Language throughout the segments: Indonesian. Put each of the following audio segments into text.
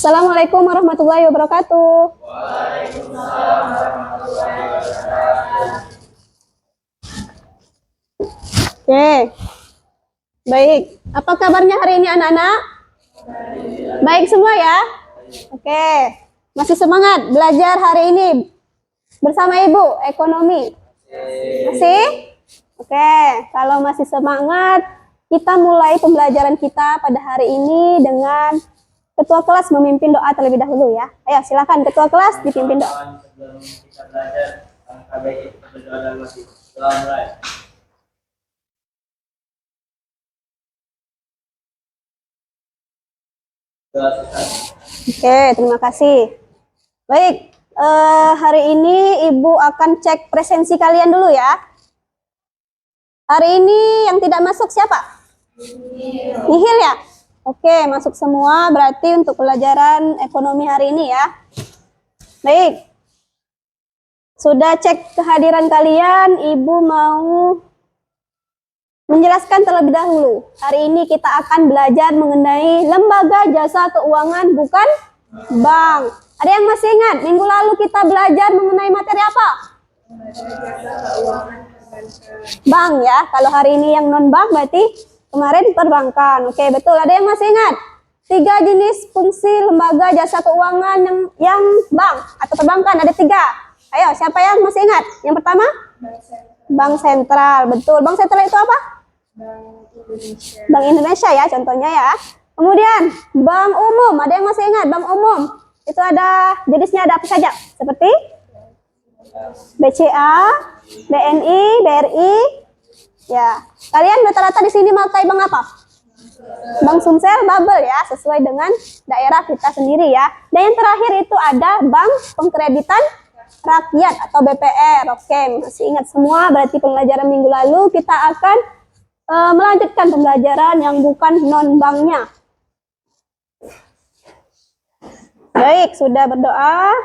Assalamualaikum warahmatullahi wabarakatuh. Oke, baik. Apa kabarnya hari ini anak-anak? Baik semua ya? Oke, masih semangat belajar hari ini bersama Ibu ekonomi? Masih? Oke, kalau masih semangat, kita mulai pembelajaran kita pada hari ini dengan ketua kelas memimpin doa terlebih dahulu ya. Ayo silakan ketua kelas dipimpin doa. Sebelum kita belajar, langkah baik kita berdoa dalam hati. Doa mulai. Doa selesai. Oke, terima kasih. Baik, hari ini Ibu akan cek presensi kalian dulu ya. Hari ini yang tidak masuk siapa? Nihil ya? Oke, masuk semua berarti untuk pelajaran ekonomi hari ini ya. Baik. Sudah cek kehadiran kalian, Ibu mau menjelaskan terlebih dahulu. Hari ini kita akan belajar mengenai lembaga jasa keuangan bukan bank. Ada yang masih ingat minggu lalu kita belajar mengenai materi apa? Bank ya. Kalau hari ini yang non bank berarti kemarin perbankan. Oke, betul. Ada yang masih ingat? 3 jenis fungsi lembaga jasa keuangan yang bank atau perbankan ada 3. Ayo, siapa yang masih ingat? Yang pertama? Bank sentral. Betul. Bank sentral itu apa? Bank Indonesia ya, contohnya ya. Kemudian bank umum. Ada yang masih ingat? Bank umum. Itu ada jenisnya ada apa saja? Seperti BCA, BNI, BRI. Ya, kalian rata-rata di sini pakai bank apa? Bank Sumsel, Babel ya, sesuai dengan daerah kita sendiri ya. Dan yang terakhir itu ada Bank Pengkreditan Rakyat atau BPR. Oke, masih ingat semua? Berarti pembelajaran minggu lalu kita akan melanjutkan pembelajaran yang bukan non-banknya. Baik, sudah berdoa.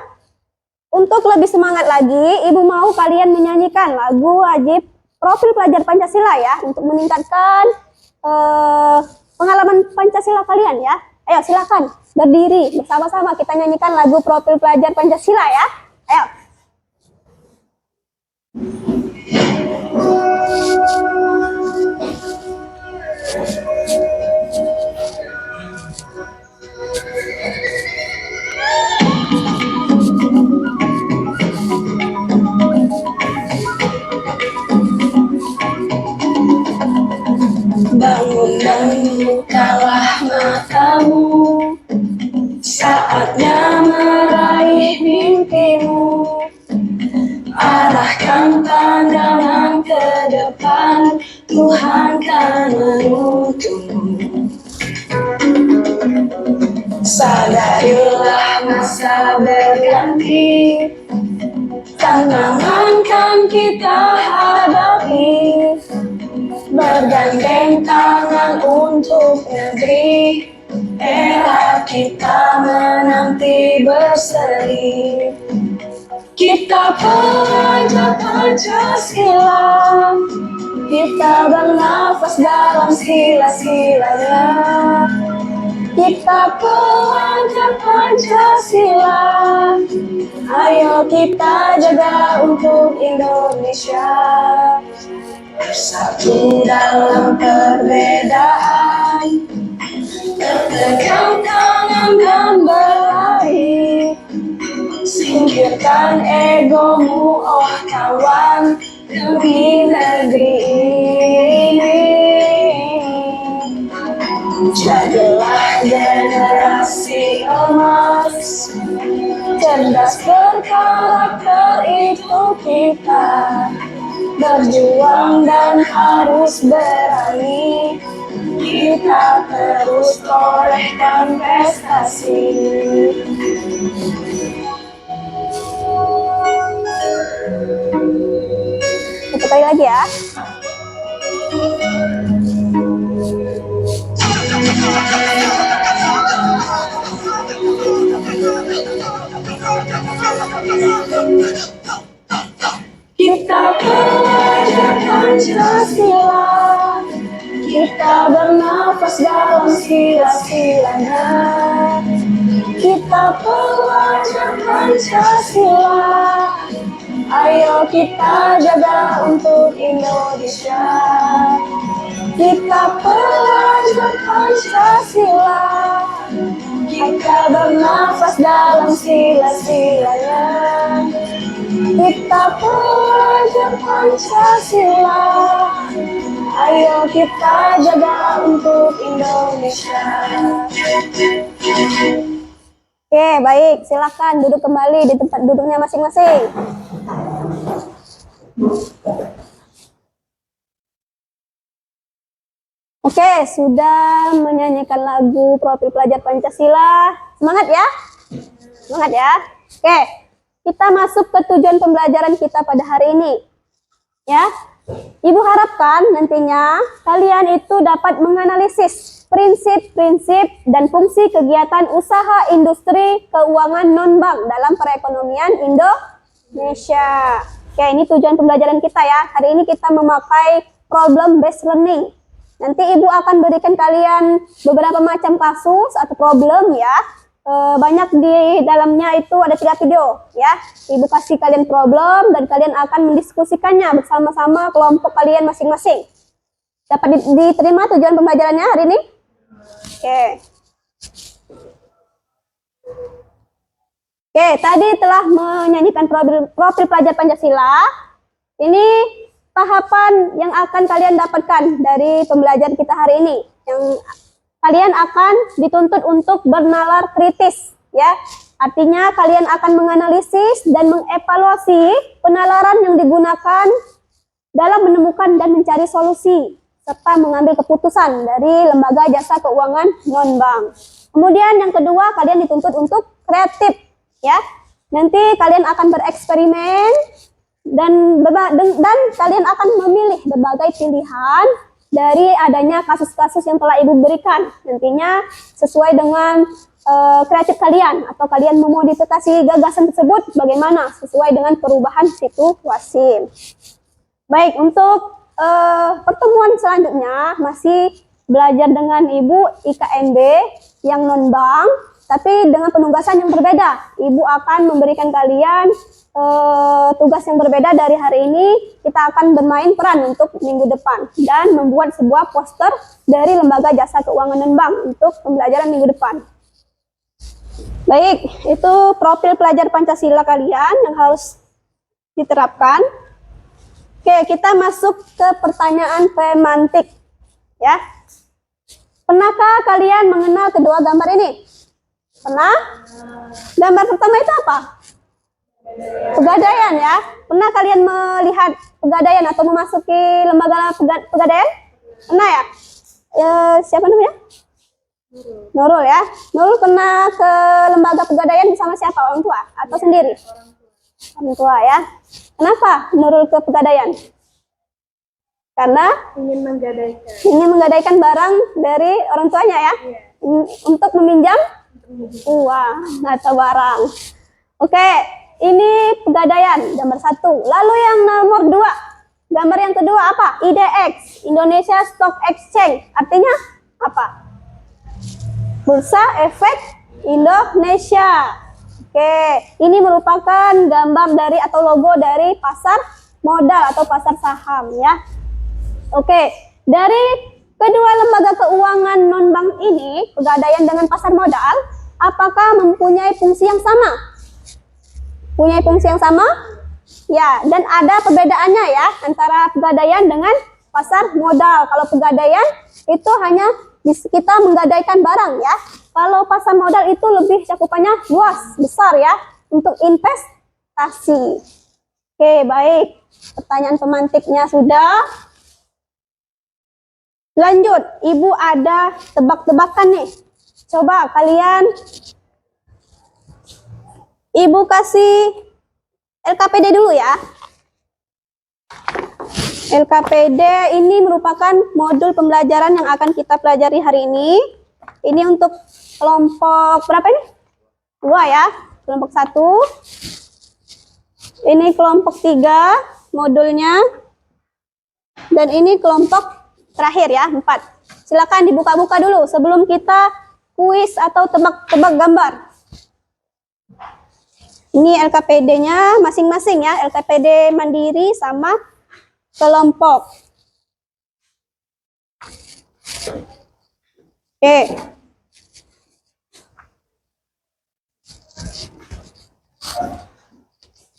Untuk lebih semangat lagi, Ibu mau kalian menyanyikan lagu wajib profil pelajar Pancasila ya, untuk meningkatkan pengalaman Pancasila kalian ya. Ayo silakan berdiri bersama-sama kita nyanyikan lagu profil pelajar Pancasila ya. Ayo. Bangun dan bukalah matamu, saatnya meraih mimpimu. Arahkan pandangan ke depan, Tuhan kan menuntunmu. Sadarilah masa berganti, tantangan kan kita hadapi. Bergandeng tangan untuk negeri, era kita menanti berseri. Kita pelajar Pancasila, kita bernafas dalam sila-silanya. Kita pelajar Pancasila, ayo kita jaga untuk Indonesia. Bersatu dalam perbedaan, tekan tangan dan berlari. Singkirkan egomu, oh kawan, demi negeri ini. Jadilah generasi emas, cerdas berkarakter itu kita. Berjuang dan harus berani, kita terus torehkan prestasi. Satu kali lagi ya. Kita pelajar Pancasila, kita bernafas dalam sila-silanya. pelajar Pancasila, ayo kita jaga untuk Indonesia. Kita pelajar Pancasila, kita bernafas dalam sila-silanya. Kita pelajar Pancasila, ayo kita jaga untuk Indonesia. Oke, baik. Silakan duduk kembali di tempat duduknya masing-masing. Oke, sudah menyanyikan lagu Profil Pelajar Pancasila. Semangat ya? Semangat ya? Oke, kita masuk ke tujuan pembelajaran kita pada hari ini. Ya, Ibu harapkan nantinya kalian itu dapat menganalisis prinsip-prinsip dan fungsi kegiatan usaha industri keuangan non-bank dalam perekonomian Indonesia. Oke, ini tujuan pembelajaran kita ya. Hari ini kita memakai problem based learning. Nanti Ibu akan berikan kalian beberapa macam kasus atau problem ya. Banyak di dalamnya itu ada 3 video ya. Ibu kasih kalian problem dan kalian akan mendiskusikannya bersama-sama kelompok kalian masing-masing. Dapat diterima tujuan pembelajarannya hari ini? Oke. Oke, tadi telah menyanyikan profil pelajar Pancasila. Ini tahapan yang akan kalian dapatkan dari pembelajaran kita hari ini. Yang kalian akan dituntut untuk bernalar kritis, ya. Artinya kalian akan menganalisis dan mengevaluasi penalaran yang digunakan dalam menemukan dan mencari solusi serta mengambil keputusan dari lembaga jasa keuangan non-bank. Kemudian yang kedua, kalian dituntut untuk kreatif, ya. Nanti kalian akan bereksperimen dan kalian akan memilih berbagai pilihan dari adanya kasus-kasus yang telah Ibu berikan. Nantinya sesuai dengan kreatif kalian atau kalian memodifikasi gagasan tersebut bagaimana sesuai dengan perubahan situasi. Baik, untuk pertemuan selanjutnya masih belajar dengan Ibu IKNB yang non-bank, tapi dengan penugasan yang berbeda. Ibu akan memberikan kalian tugas yang berbeda dari hari ini. Kita akan bermain peran untuk minggu depan dan membuat sebuah poster dari lembaga jasa keuangan non-bank untuk pembelajaran minggu depan. Baik, itu profil pelajar Pancasila kalian yang harus diterapkan. Oke, kita masuk ke pertanyaan pemantik. Ya, pernahkah kalian mengenal kedua gambar ini? Pernah? Gambar pertama itu apa? Pegadaian ya. Pernah kalian melihat pegadaian atau memasuki lembaga pegadaian? Pernah ya? Siapa namanya? Nurul ya. Nurul pernah ke lembaga pegadaian bersama siapa? Orang tua atau sendiri? Orang tua ya. Kenapa Nurul ke pegadaian? Karena ingin menggadaikan barang dari orang tuanya ya. Untuk meminjam uang atau barang. Oke. Ini pegadaian, gambar 1. Lalu yang nomor 2, gambar yang kedua apa? IDX, Indonesia Stock Exchange. Artinya apa? Bursa Efek Indonesia. Oke, ini merupakan gambar dari atau logo dari pasar modal atau pasar saham ya. Oke, dari kedua lembaga keuangan non-bank ini, pegadaian dengan pasar modal, apakah mempunyai fungsi yang sama? Punya fungsi yang sama? Ya, dan ada perbedaannya ya antara pegadaian dengan pasar modal. Kalau pegadaian itu hanya kita menggadaikan barang ya. Kalau pasar modal itu lebih cakupannya luas, besar ya, untuk investasi. Oke, baik. Pertanyaan pemantiknya sudah. Lanjut, Ibu ada tebak-tebakan nih. Coba kalian Ibu kasih LKPD dulu ya. LKPD ini merupakan modul pembelajaran yang akan kita pelajari hari ini. Ini untuk kelompok berapa ini? 2 ya. Kelompok 1. Ini kelompok 3 modulnya. Dan ini kelompok terakhir ya, 4. Silakan dibuka-buka dulu sebelum kita kuis atau tebak-tebak gambar. Ini LKPD-nya masing-masing ya, LKPD mandiri sama kelompok. Oke.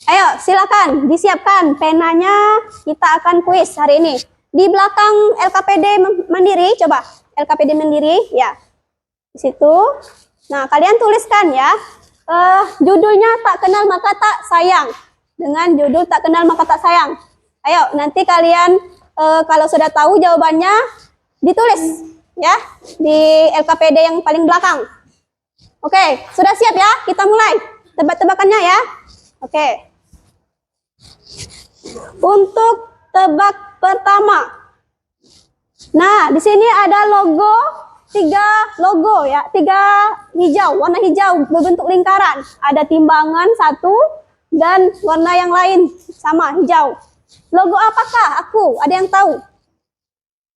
Ayo, silakan disiapkan penanya. Kita akan kuis hari ini. Di belakang LKPD mandiri, coba LKPD mandiri, ya. Di situ. Nah, kalian tuliskan ya. Judulnya tak kenal maka tak sayang. Dengan judul tak kenal maka tak sayang. Ayo, nanti kalian kalau sudah tahu jawabannya ditulis ya di LKPD yang paling belakang. Oke, sudah siap ya? Kita mulai tebak-tebakannya ya. Oke. Untuk tebak pertama. Nah, di sini ada logo, 3 logo ya, 3 hijau, warna hijau berbentuk lingkaran. Ada timbangan 1 dan warna yang lain sama hijau. Logo apakah? Aku, ada yang tahu?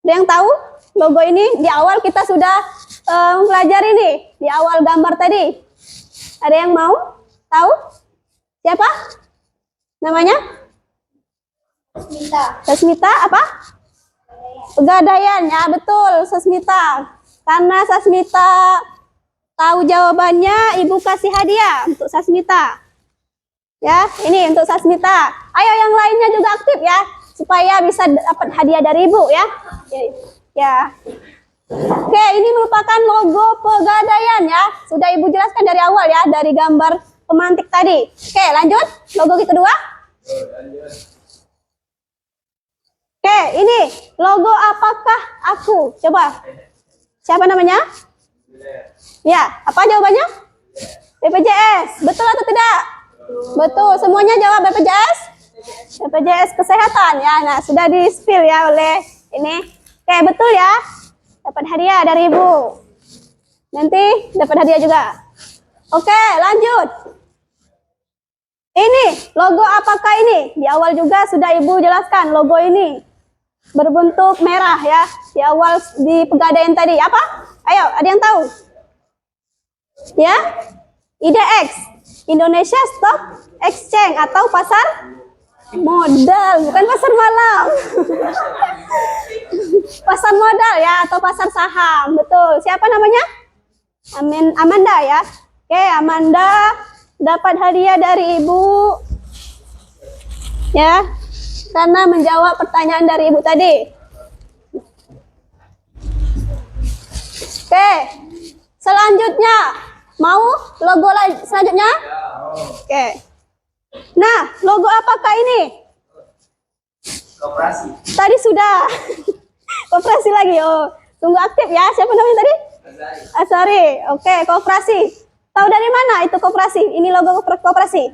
Ada yang tahu? Logo ini di awal kita sudah mempelajari nih, di awal gambar tadi. Ada yang mau tahu? Siapa? Namanya? Sasmita apa? Pegadaian ya, betul, Sasmita. Karena Sasmita tahu jawabannya, Ibu kasih hadiah untuk Sasmita. Ya, ini untuk Sasmita. Ayo yang lainnya juga aktif ya, supaya bisa dapat hadiah dari Ibu ya. Ya. Oke, ini merupakan logo Pegadaian ya. Sudah Ibu jelaskan dari awal ya, dari gambar pemantik tadi. Oke, lanjut. Logo kedua. Oke, ini logo apakah aku? Coba. Siapa namanya? Ya, apa jawabannya? BPJS. Betul atau tidak? Betul. Semuanya jawab BPJS? BPJS Kesehatan ya. Nah, sudah di-spill ya oleh ini. Oke, betul ya. Dapat hadiah dari Ibu. Nanti dapat hadiah juga. Oke, lanjut. Ini logo apakah ini? Di awal juga sudah Ibu jelaskan logo ini berbentuk merah ya. Di awal di Pegadaian tadi apa? Ayo, ada yang tahu? Ya? IDX, Indonesia Stock Exchange atau pasar modal, bukan pasar malam. Pasar modal ya atau pasar saham. Betul. Siapa namanya? Amanda ya. Oke, Amanda dapat hadiah dari Ibu. Ya. Karena menjawab pertanyaan dari Ibu tadi. Oke. Selanjutnya, mau logo selanjutnya? Oke. Nah, logo apakah ini? Koperasi. Tadi sudah. Koperasi lagi. Oh, tunggu aktif ya. Siapa namanya tadi? Asari. Oke, koperasi. Tahu dari mana itu koperasi? Ini logo koperasi.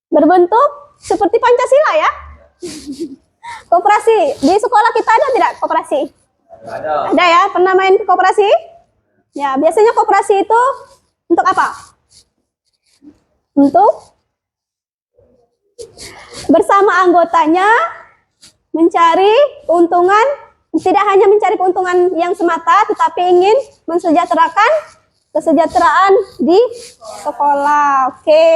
Berbentuk seperti Pancasila ya. Koperasi. Di sekolah kita ada tidak koperasi? Ada. Ada ya. Pernah main ke koperasi? Ya, biasanya koperasi itu untuk apa? Untuk bersama anggotanya mencari keuntungan, tidak hanya mencari keuntungan yang semata, tetapi ingin mensejahterakan kesejahteraan di sekolah. Oke.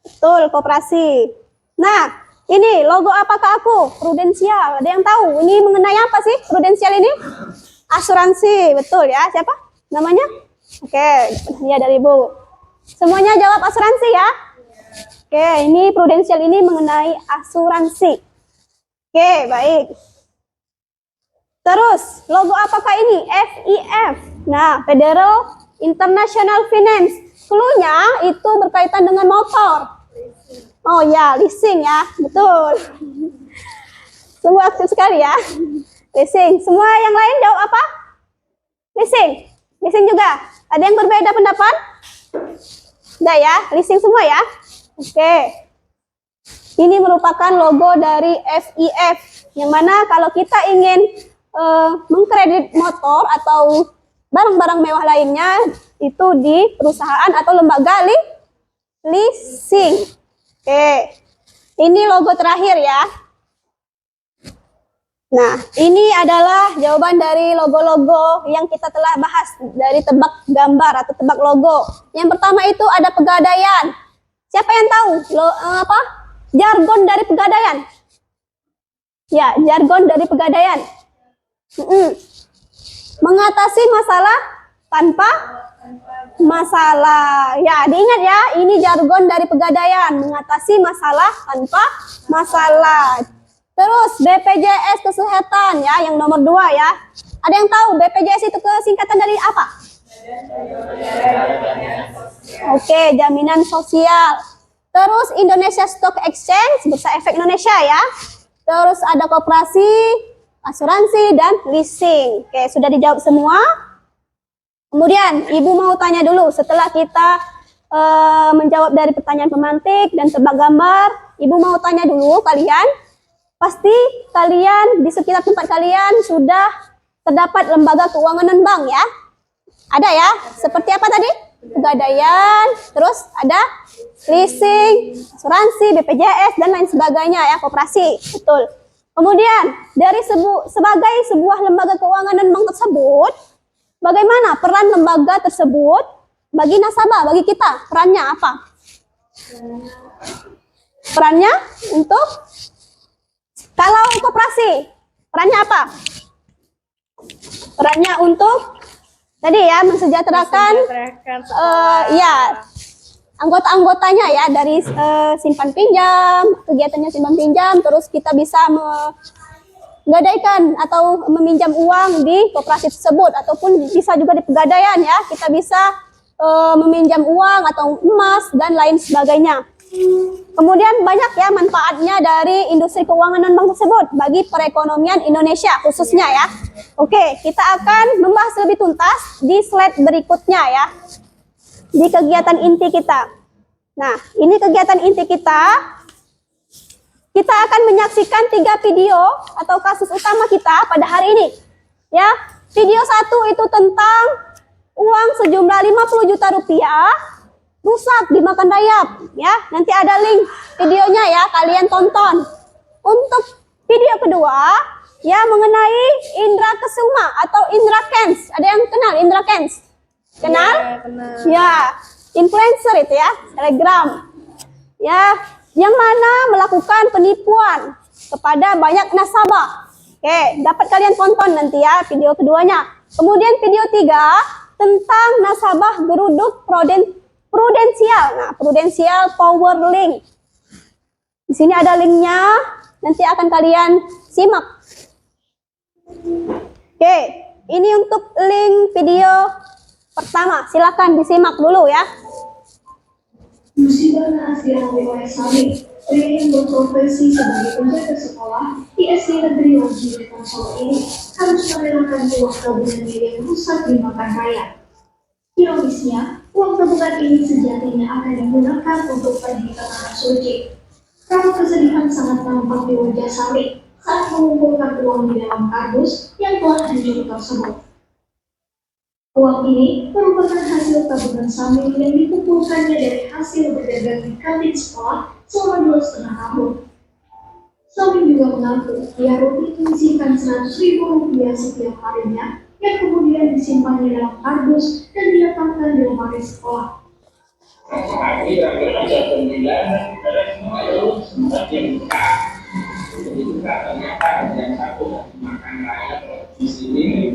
Betul, koperasi. Nah, ini logo apakah aku? Prudensial. Ada yang tahu? Ini mengenai apa sih prudensial ini? Asuransi, betul ya. Siapa namanya? Oke, ya dari Ibu. Semuanya jawab asuransi ya. Oke, ini prudensial ini mengenai asuransi. Oke, baik. Terus, logo apakah ini? FIF. Nah, Federal International Finance. Cluenya itu berkaitan dengan motor. Oh ya, leasing ya, betul. Sungguh aktif sekali ya. Leasing. Semua yang lain jawab apa? Leasing. Leasing juga. Ada yang berbeda pendapat? Udah ya, leasing semua ya. Oke. Ini merupakan logo dari FIF. Yang mana kalau kita ingin mengkredit motor atau barang-barang mewah lainnya itu di perusahaan atau lembaga leasing. Oke. Ini logo terakhir ya. Nah, ini adalah jawaban dari logo-logo yang kita telah bahas dari tebak gambar atau tebak logo. Yang pertama itu ada Pegadaian. Siapa yang tahu jargon dari Pegadaian? Ya, jargon dari Pegadaian. Mengatasi masalah tanpa masalah. Ya, diingat ya, ini jargon dari Pegadaian, mengatasi masalah tanpa masalah. Terus BPJS Kesehatan ya, yang nomor 2 ya. Ada yang tahu BPJS itu singkatan dari apa? Oke, jaminan sosial. Terus Indonesia Stock Exchange, Bursa Efek Indonesia ya. Terus ada koperasi, asuransi, dan leasing. Oke, sudah dijawab semua. Kemudian, Ibu mau tanya dulu, setelah kita menjawab dari pertanyaan pemantik dan tebak gambar, Ibu mau tanya dulu kalian, pasti kalian di sekitar tempat kalian sudah terdapat lembaga keuangan non-bank ya? Ada ya? Seperti apa tadi? Pegadaian, terus ada leasing, asuransi, BPJS, dan lain sebagainya ya, koperasi. Betul. Kemudian, dari sebagai sebuah lembaga keuangan non-bank tersebut, bagaimana peran lembaga tersebut bagi nasabah, bagi kita? Perannya apa? Perannya untuk kalau koperasi, perannya apa? Perannya untuk tadi ya, mensejahterakan ya anggota-anggotanya ya, dari simpan pinjam, kegiatannya simpan pinjam, terus kita bisa menggadaikan atau meminjam uang di koperasi tersebut, ataupun bisa juga di Pegadaian ya, kita bisa meminjam uang atau emas dan lain sebagainya. Kemudian banyak ya manfaatnya dari industri keuangan non-bank tersebut bagi perekonomian Indonesia khususnya ya. Oke, kita akan membahas lebih tuntas di slide berikutnya ya. Di kegiatan inti kita. Nah, ini kegiatan inti kita. Kita akan menyaksikan 3 video atau kasus utama kita pada hari ini. Ya, video 1 itu tentang uang sejumlah 50 juta rupiah rusak dimakan rayap ya. Nanti ada link videonya ya, kalian tonton. Untuk video kedua ya, mengenai Indra Kesuma atau Indra Kents. Ada yang kenal Indra Kents? Kenal? Ya, influencer itu ya, Telegram. Ya, yang mana melakukan penipuan kepada banyak nasabah. Oke, dapat kalian tonton nanti ya video keduanya. Kemudian video 3 tentang nasabah geruduk prudensial. Nah, prudensial power link. Di sini ada linknya, nanti akan kalian simak. Oke, ini untuk link video pertama. Silakan disimak dulu ya. Musibah naas dialami oleh Sami, pria yang berprofesi sebagai penjaga sekolah di SD Negeri Loji Wetan Solo ini harus merelakan uang tabungannya yang rusak dimakan rayap. Ironisnya, uang tabungan ini sejatinya akan digunakan untuk pergi ke tanah suci. Raut kesedihan sangat nampak di wajah Sami saat mengumpulkan uang di dalam kardus yang telah hancur tersebut. Uang ini merupakan hasil tabungan Sami yang dikumpulkannya dari hasil berdagang di kantin sekolah selama 2,5 tahun. Sami juga mengaku ia rutin menyisihkan 100.000 rupiah setiap harinya yang kemudian disimpannya dalam kardus dan diletakkan di lemari sekolah. Di sini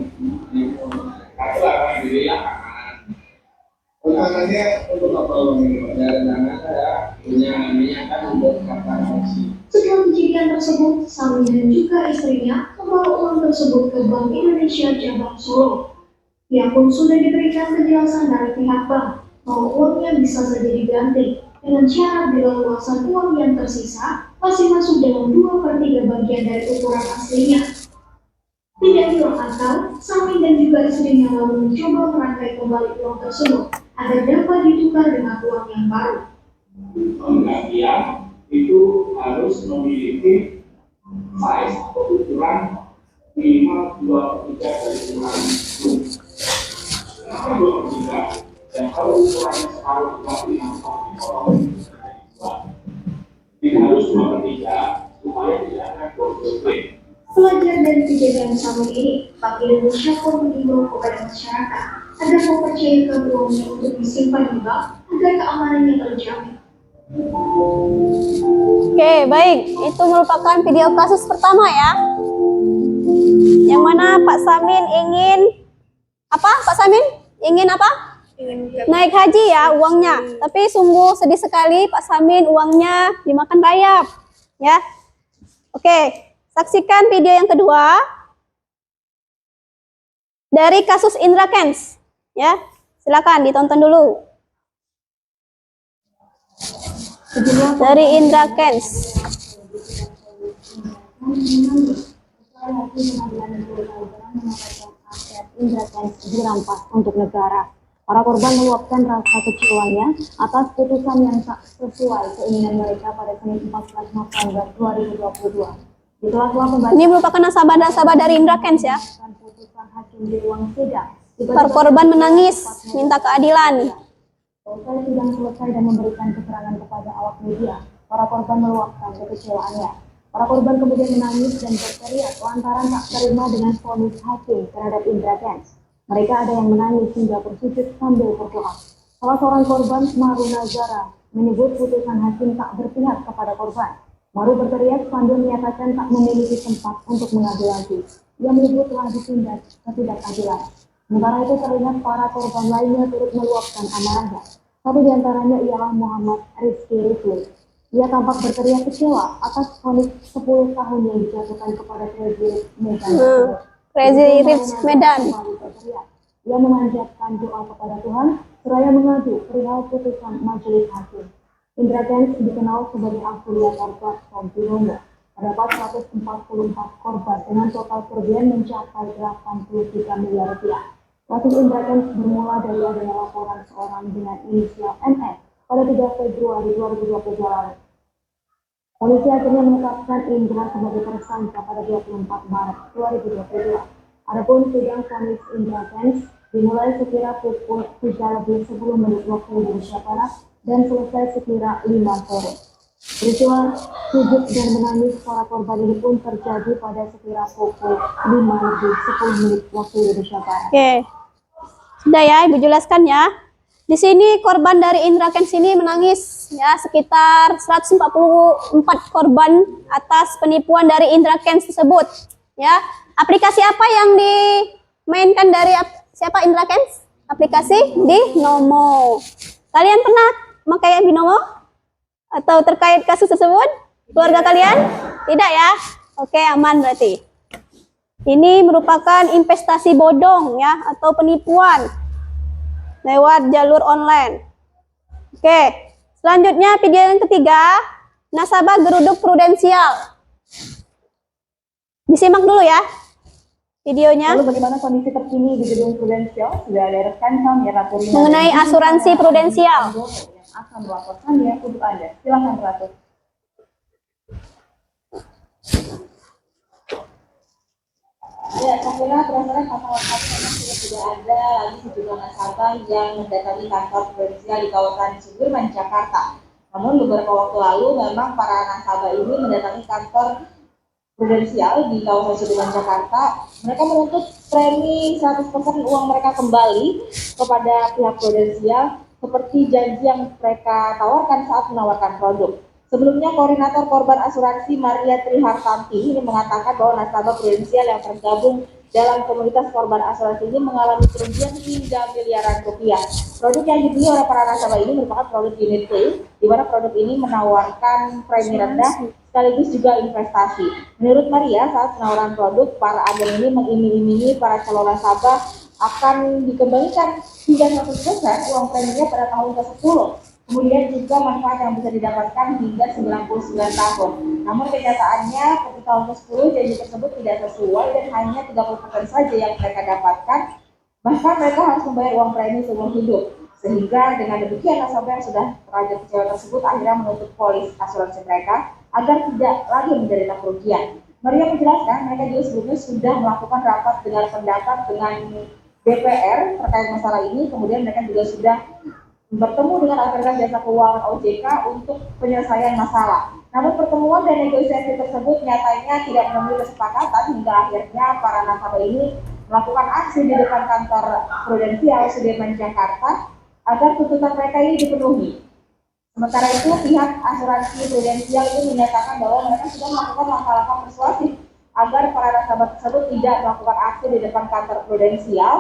alhamdulillah utamanya untuk apa dana saya punya niatan untuk kapal haji. Setelah kejadian tersebut, Sami dan juga istrinya membawa uang tersebut ke Bank Indonesia Cabang Solo. Ia pun sudah diberikan penjelasan dari pihak bank bahwa uangnya bisa saja diganti dengan syarat bila luasan uang yang tersisa masih masuk dalam 2/3 bagian dari ukuran aslinya. Tidak hilang akal, Sami dan juga istrinya lalu mencoba merangkai kembali uang tersebut agar dapat ditukar dengan uang yang baru. Penggantian itu harus memiliki size atau ukuran minimal 2/3 dari ukuran itu. Kenapa 2/3? Dan kalau ukurannya separuh berarti tidak harus 2/3 supaya tidak ada konflik. Pelajar dari kejadian sama ini, Bank Indonesia pun mengimbau kepada masyarakat agar mempercayakan uangnya untuk disimpan di bank agar keamanannya terjamin. Oke, baik. Itu merupakan video kasus pertama ya. Yang mana Pak Samin ingin apa? Pak Samin ingin apa? Naik haji ya uangnya. Tapi sungguh sedih sekali Pak Samin uangnya dimakan rayap. Ya. Oke, saksikan video yang kedua dari kasus Indra Kents. Ya, silakan ditonton dulu. Dari Indra Kents. Indra Kents dirampas untuk negara. Para korban meluapkan rasa kecewanya atas putusan yang tak sesuai keinginan mereka pada Senin 14 November 2022. Di sela-sela pembacaan Ini merupakan nasabah-nasabah dari Indra Kents ya. putusan hakim di ruang sidang, Para korban menangis minta keadilan. selesai sidang selesai dan memberikan keterangan kepada awak media, para korban meluapkan kekecewaannya. Para korban kemudian menangis dan berteriak lantaran tak terima dengan vonis hakim terhadap Indra Kents. Mereka ada yang menangis hingga bersujud sambil berdoa. Salah seorang korban, Maru Nazara, menyebut putusan hakim tak berpihak kepada korban. Maru berteriak sambil menyatakan tak memiliki tempat untuk mengadu lagi. Ia menyebut telah ditindak ketidakadilan. Sementara itu terlihat para korban lainnya turut meluapkan amarahnya. Satu di antaranya ialah Muhammad Rizky Rifli. Ia tampak berteriak kecewa atas vonis 10 tahun yang dijatuhkan kepada Crazy Medan. Crazy Rich Medan. Ia memanjatkan doa kepada Tuhan seraya mengadu perihal putusan majelis hakim. Indra Kents dikenal sebagai afiliator platform Binomo. Terdapat 144 korban dengan total kerugian mencapai 83 miliar rupiah. Kasus Indra Kents bermula dari adanya laporan seorang dengan inisial MS pada 3 Februari 2022 lalu. Polisi akhirnya menetapkan Indra sebagai tersangka pada 24 Maret 2022. Adapun sidang vonis Indra Kents dimulai sekira pukul 3:10 waktu Indonesia Barat dan selesai sekira 5 sore. Peristiwa sujud dan menangis para korban ini pun terjadi pada sekira pukul 5:10 waktu Indonesia Barat. Oke. Sudah ya, Ibu jelaskan ya. Di sini korban dari Indra Kents ini menangis ya, sekitar 144 korban atas penipuan dari Indra Kents tersebut. Ya, aplikasi apa yang dimainkan dari siapa Indra Kents? Aplikasi Binomo. Kalian pernah memakai Binomo? Atau terkait kasus tersebut? Keluarga kalian? Tidak ya? Oke, aman berarti. Ini merupakan investasi bodong ya, atau penipuan lewat jalur online. Oke, selanjutnya video yang ketiga, nasabah geruduk prudensial. Disimak dulu ya videonya. Lalu bagaimana kondisi terkini di gedung Prudensial? Sudah ada rekan kami Ratu Rina Mengenai asuransi prudensial. yang akan melaporkannya untuk Anda. Silakan Ratu. Ya, saya kira berdasarkan pasal 1 sudah ada lagi sejumlah nasabah yang mendatangi kantor prudensial di kawasan Sudirman, Jakarta. Namun beberapa waktu lalu memang para nasabah ini mendatangi kantor prudensial di kawasan Sudirman, Jakarta. Mereka menuntut premi 100% uang mereka kembali kepada pihak prudensial seperti janji yang mereka tawarkan saat menawarkan produk. Sebelumnya, Koordinator Korban Asuransi Maria Trihartanti ini mengatakan bahwa nasabah prudensial yang tergabung dalam komunitas korban asuransi ini mengalami kerugian hingga miliaran rupiah. Produk yang dibeli oleh para nasabah ini merupakan produk unit link, di mana produk ini menawarkan premi rendah sekaligus juga investasi. Menurut Maria, saat penawaran produk, para agen ini mengiming-imingi para calon nasabah akan dikembalikan hingga 100% uang preminya pada tahun ke-10. Kemudian juga manfaat yang bisa didapatkan hingga 99 tahun. Namun kenyataannya pada tahun ke-10 janji tersebut tidak sesuai dan hanya 30% saja yang mereka dapatkan. Bahkan mereka harus membayar uang premi seumur hidup. Sehingga dengan demikian nasabah yang sudah terlanjur kecewa tersebut akhirnya menuntut polis asuransi mereka agar tidak lagi menderita kerugian. Maria menjelaskan mereka juga sebelumnya sudah melakukan rapat dengar pendapat dengan DPR terkait masalah ini. Kemudian mereka juga sudah bertemu dengan otoritas jasa keuangan OJK untuk penyelesaian masalah. Namun pertemuan dan negosiasi tersebut nyatanya tidak menemui kesepakatan hingga akhirnya para nasabah ini melakukan aksi di depan kantor Prudensial Sudirman Jakarta agar tuntutan mereka ini dipenuhi. Sementara itu, pihak asuransi Prudensial itu menyatakan bahwa mereka sudah melakukan langkah-langkah persuasif agar para nasabah tersebut tidak melakukan aksi di depan kantor Prudensial,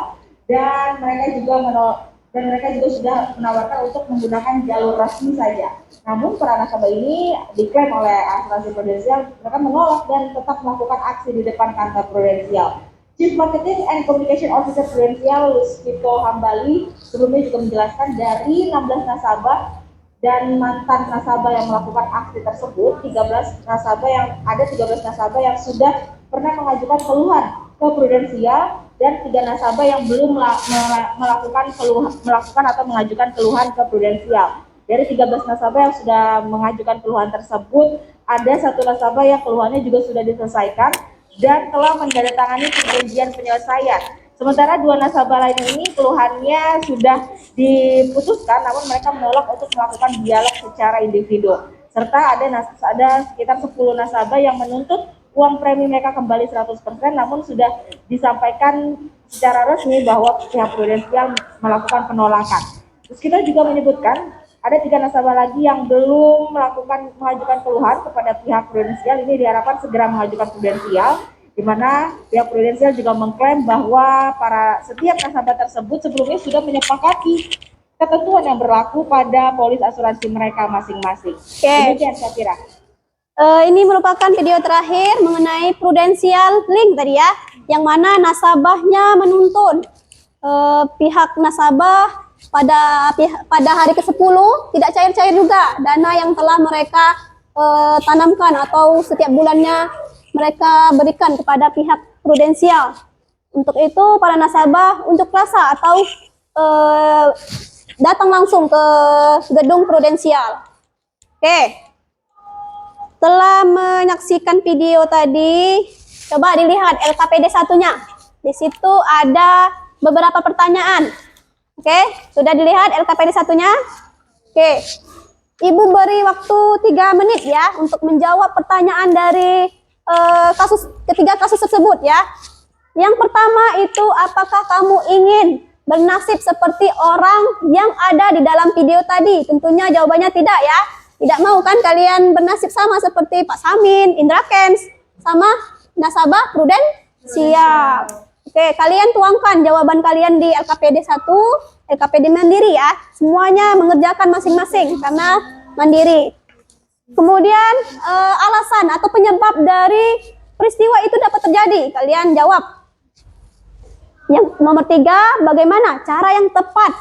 dan mereka juga sudah menawarkan untuk menggunakan jalur resmi saja. Namun para nasabah ini diklaim oleh asuransi Prudensial mereka menolak dan tetap melakukan aksi di depan kantor Prudensial. Chief Marketing and Communication Officer Prudensial Luskito Hambali sebelumnya juga menjelaskan dari 16 nasabah dan mantan nasabah yang melakukan aksi tersebut, 13 nasabah yang sudah pernah mengajukan keluhan ke Prudensial dan 3 nasabah yang belum melakukan atau mengajukan keluhan ke Prudensial. Dari 13 nasabah yang sudah mengajukan keluhan tersebut, ada 1 nasabah yang keluhannya juga sudah diselesaikan dan telah menandatangani perjanjian penyelesaian. Sementara 2 nasabah lain ini keluhannya sudah diputuskan, namun mereka menolak untuk melakukan dialog secara individu. Serta ada sekitar 10 nasabah yang menuntut uang premi mereka kembali 100%, namun sudah disampaikan secara resmi bahwa pihak Prudensial melakukan penolakan. Terus kita juga menyebutkan ada 3 nasabah lagi yang belum mengajukan keluhan kepada pihak Prudensial. Ini diharapkan segera mengajukan Prudensial, di mana pihak Prudensial juga mengklaim bahwa setiap nasabah tersebut sebelumnya sudah menyepakati ketentuan yang berlaku pada polis asuransi mereka masing-masing. Demikian saya kira. Ini merupakan video terakhir mengenai Prudensial Link tadi ya, yang mana nasabahnya menuntun pihak nasabah pada hari ke-10 tidak cair-cair juga dana yang telah mereka tanamkan atau setiap bulannya mereka berikan kepada pihak Prudensial. Untuk itu para nasabah unjuk rasa atau datang langsung ke gedung Prudensial. Oke. Setelah menyaksikan video tadi, coba dilihat LKPD 1-nya. Di situ ada beberapa pertanyaan. Oke, sudah dilihat LKPD 1-nya? Oke. Ibu beri waktu 3 menit ya untuk menjawab pertanyaan dari ketiga kasus tersebut ya. Yang pertama itu, apakah kamu ingin bernasib seperti orang yang ada di dalam video tadi? Tentunya jawabannya tidak ya. Tidak mau kan kalian bernasib sama seperti Pak Samin, Indra Kents, sama nasabah Prudensial. Oke, kalian tuangkan jawaban kalian di LKPD 1, LKPD mandiri ya. Semuanya mengerjakan masing-masing karena mandiri. Kemudian alasan atau penyebab dari peristiwa itu dapat terjadi, kalian jawab. Yang nomor 3, bagaimana cara yang tepat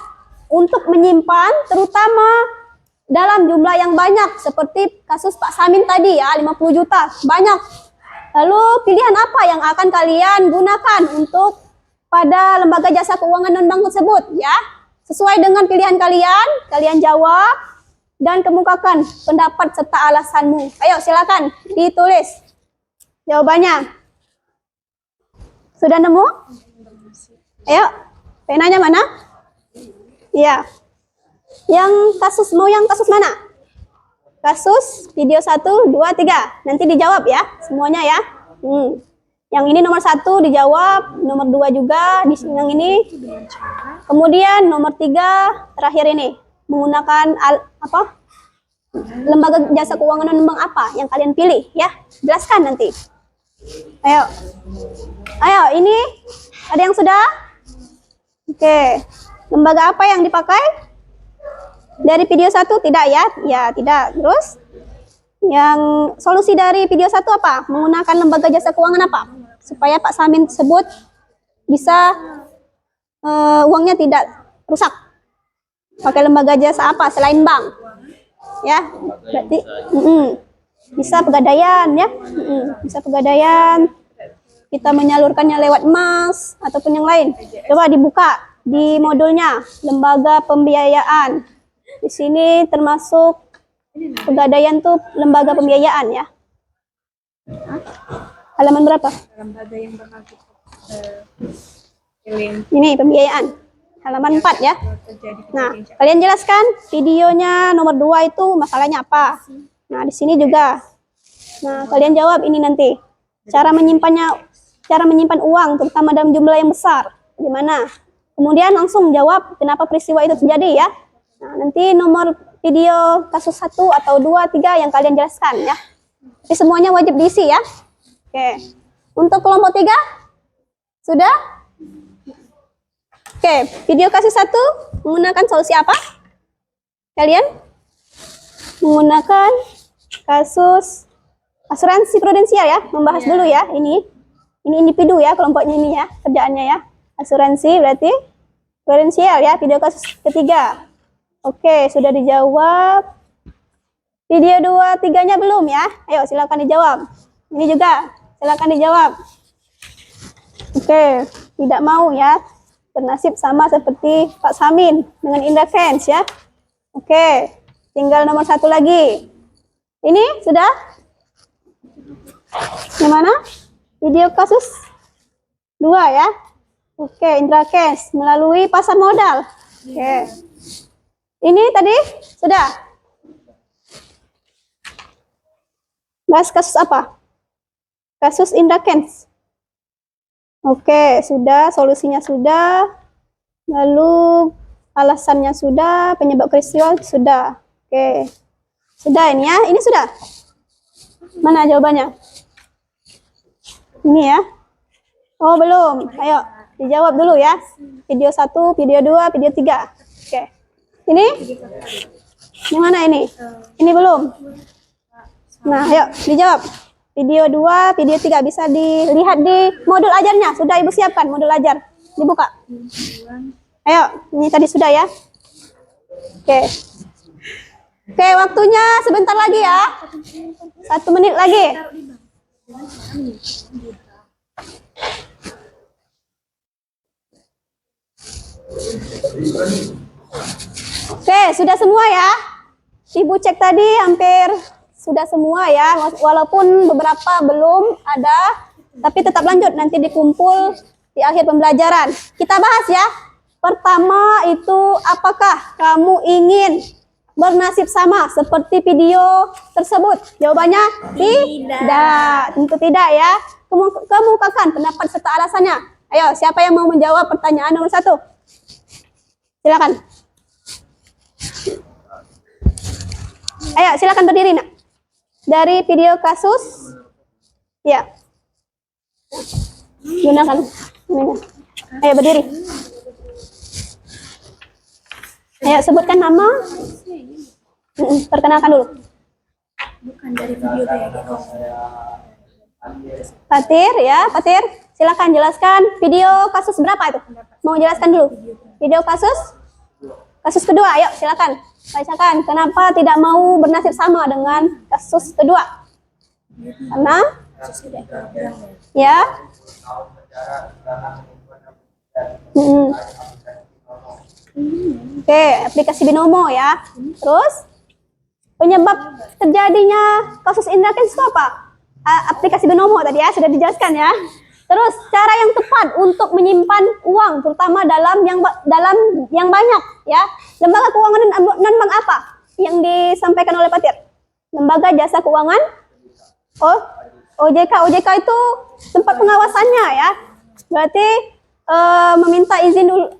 untuk menyimpan terutama dalam jumlah yang banyak seperti kasus Pak Samin tadi ya, 50 juta, banyak. Lalu pilihan apa yang akan kalian gunakan untuk pada lembaga jasa keuangan non-bank tersebut ya? Sesuai dengan pilihan kalian, kalian jawab dan kemukakan pendapat serta alasanmu. Ayo silakan ditulis jawabannya. Sudah nemu? Ayo, penanya mana? Iya. Yang kasus mana? Kasus video 1, 2, 3. Nanti dijawab ya, semuanya ya. Yang ini nomor 1 dijawab, nomor 2 juga, yang ini. Kemudian nomor 3 terakhir ini menggunakan lembaga jasa keuangan non-bank apa yang kalian pilih ya? Jelaskan nanti. Ayo, ini ada yang sudah? Oke. Lembaga apa yang dipakai? Dari video 1 tidak ya? Ya, tidak. Terus yang solusi dari video 1 apa? Menggunakan lembaga jasa keuangan apa? Supaya Pak Samin tersebut bisa uangnya tidak rusak. Pakai lembaga jasa apa selain bank? Ya, berarti bisa pegadaian ya. Bisa pegadaian. Kita menyalurkannya lewat emas ataupun yang lain. Coba dibuka di modulnya lembaga pembiayaan. Di sini termasuk pegadaian tuh lembaga pembiayaan ya. Halaman berapa? Lembaga yang bakal Ini pembiayaan. halaman 4 ya. Nah, kalian jelaskan videonya nomor 2 itu masalahnya apa. Nah, di sini juga. Nah, kalian jawab ini nanti. Cara menyimpan uang terutama dalam jumlah yang besar. Gimana? Kemudian langsung jawab kenapa peristiwa itu terjadi ya. Nah, nanti nomor video kasus 1 atau 2, 3 yang kalian jelaskan ya. Tapi semuanya wajib diisi ya. Oke. Untuk kelompok 3 sudah? Oke, video kasus 1 menggunakan solusi apa? Kalian? Menggunakan kasus asuransi prudensial ya. Membahas dulu ya ini. Ini individu ya, kelompoknya ini ya, kerjaannya ya. Asuransi berarti prudensial ya, video kasus ketiga. Oke, sudah dijawab. Video 2, 3-nya belum ya? Ayo silakan dijawab. Ini juga, silakan dijawab. Oke, tidak mau ya. Bernasib sama seperti Pak Samin dengan Indra Kents ya. Oke, tinggal nomor 1 lagi. Ini sudah? Yang mana? Video kasus 2 ya. Oke, Indra Kents melalui pasar modal. Oke. Ini tadi sudah? Bahas kasus apa? Kasus Indra Kents. Oke, sudah, solusinya sudah, lalu alasannya sudah, penyebab peristiwa sudah. Oke, sudah ini ya, ini sudah. Mana jawabannya? Ini ya. Oh, belum. Ayo, dijawab dulu ya. Video 1, video 2, video 3. Oke. Ini? Yang mana ini? Ini belum. Nah, ayo dijawab. Video 2, video 3 bisa dilihat di modul ajarnya. Sudah Ibu siapkan modul ajar. Dibuka. Ayo, ini tadi sudah ya. Oke. Oke, waktunya sebentar lagi ya. 1 menit lagi. Oke, sudah semua ya. Ibu cek tadi hampir sudah semua ya, walaupun beberapa belum ada, tapi tetap lanjut nanti dikumpul di akhir pembelajaran. Kita bahas ya. Pertama itu, apakah kamu ingin bernasib sama seperti video tersebut? Jawabannya tidak. Tentu tidak ya. Kemukakan pendapat serta alasannya. Ayo, siapa yang mau menjawab pertanyaan nomor 1? Silakan. Ayo, silakan berdiri nak. Dari video kasus, ya, gunakan ini. Ayo berdiri. Ayo sebutkan nama. Perkenalkan dulu. Bukan dari video Fatir ya, Fatir. Silakan jelaskan video kasus berapa itu? Mau jelaskan dulu. Video kasus kedua. Ayo silakan. Bacakan kenapa tidak mau bernasib sama dengan kasus kedua. Karena ya. Oke, aplikasi Binomo ya. Terus penyebab terjadinya kasus Indra Kents itu apa? Aplikasi Binomo tadi ya, sudah dijelaskan ya. Terus cara yang tepat untuk menyimpan uang, terutama dalam yang banyak ya. Lembaga keuangan non bank apa yang disampaikan oleh Fatir? Lembaga jasa keuangan OJK itu tempat pengawasannya ya. Berarti meminta izin dulu